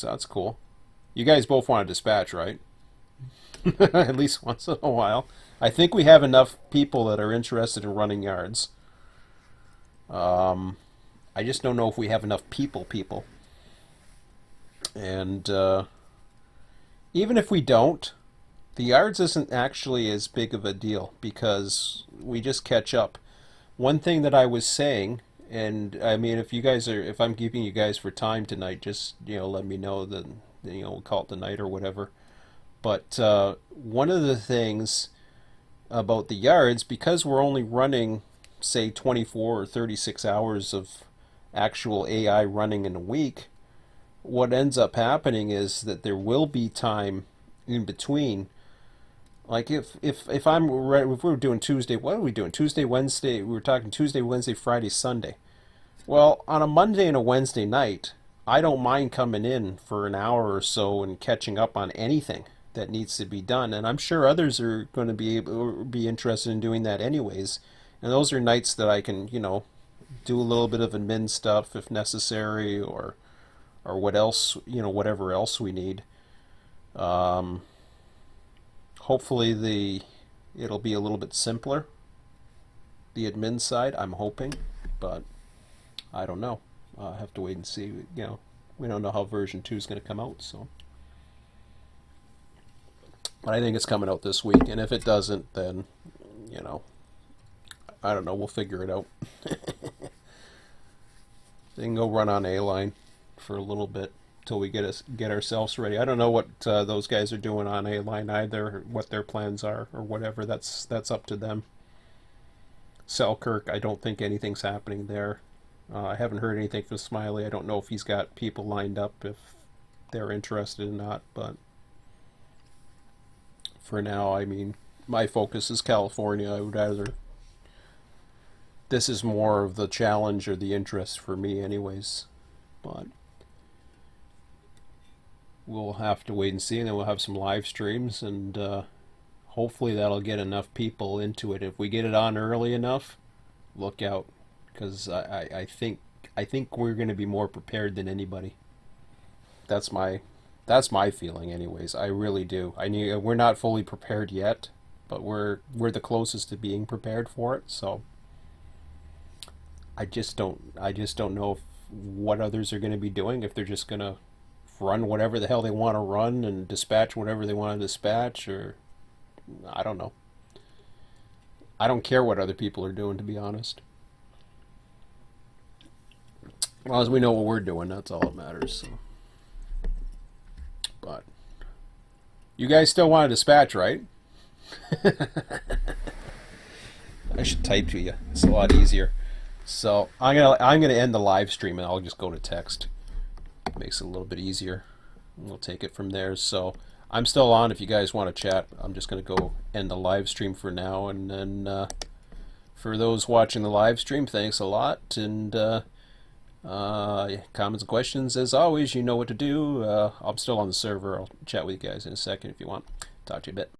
that's cool. You guys both want to dispatch, right? At least once in a while. I think we have enough people that are interested in running yards. I just don't know if we have enough people. And even if we don't, the yards isn't actually as big of a deal because we just catch up. One thing that I was saying, and I mean, if I'm keeping you guys for time tonight, just let me know. That we'll call it the night or whatever. But one of the things about the yards, because we're only running, say, 24 or 36 hours of actual AI running in a week, what ends up happening is that there will be time in between. Like if we're doing Tuesday, what are we doing? Tuesday, Wednesday, we were talking Tuesday, Wednesday, Friday, Sunday. Well, on a Monday and a Wednesday night, I don't mind coming in for an hour or so and catching up on anything that needs to be done. And I'm sure others are going to be interested in doing that anyways. And those are nights that I can, do a little bit of admin stuff if necessary, or what else, whatever else we need. Hopefully it'll be a little bit simpler, the admin side, I'm hoping, but I don't know. I'll have to wait and see. We don't know how version 2 is going to come out, so. But I think it's coming out this week, and if it doesn't, then, I don't know, we'll figure it out. They can go run on A-line for a little bit till we get ourselves ready. I don't know what those guys are doing on A-line either, what their plans are or whatever. That's up to them. Selkirk, I don't think anything's happening there. I haven't heard anything from Smiley. I don't know if he's got people lined up, if they're interested or not, but for now, I mean, my focus is California. I would rather this is more of the challenge or the interest for me, anyways. But we'll have to wait and see, and then we'll have some live streams, and hopefully that'll get enough people into it. If we get it on early enough, look out, because I think we're going to be more prepared than anybody. That's my feeling, anyways. I really do. We're not fully prepared yet, but we're the closest to being prepared for it. So I just don't know what others are going to be doing, if they're just going to run whatever the hell they want to run and dispatch whatever they want to dispatch, or I don't know. I don't care what other people are doing, to be honest. As long as we know what we're doing, that's all that matters. So. But you guys still want to dispatch, right? I should type to you. It's a lot easier. So I'm gonna end the live stream, and I'll just go to text. It makes it a little bit easier. We'll take it from there. So I'm still on if you guys want to chat. I'm just gonna go end the live stream for now, and then for those watching the live stream, thanks a lot, and comments and questions, as always, you know what to do. I'm still on the server. I'll chat with you guys in a second if you want. Talk to you a bit.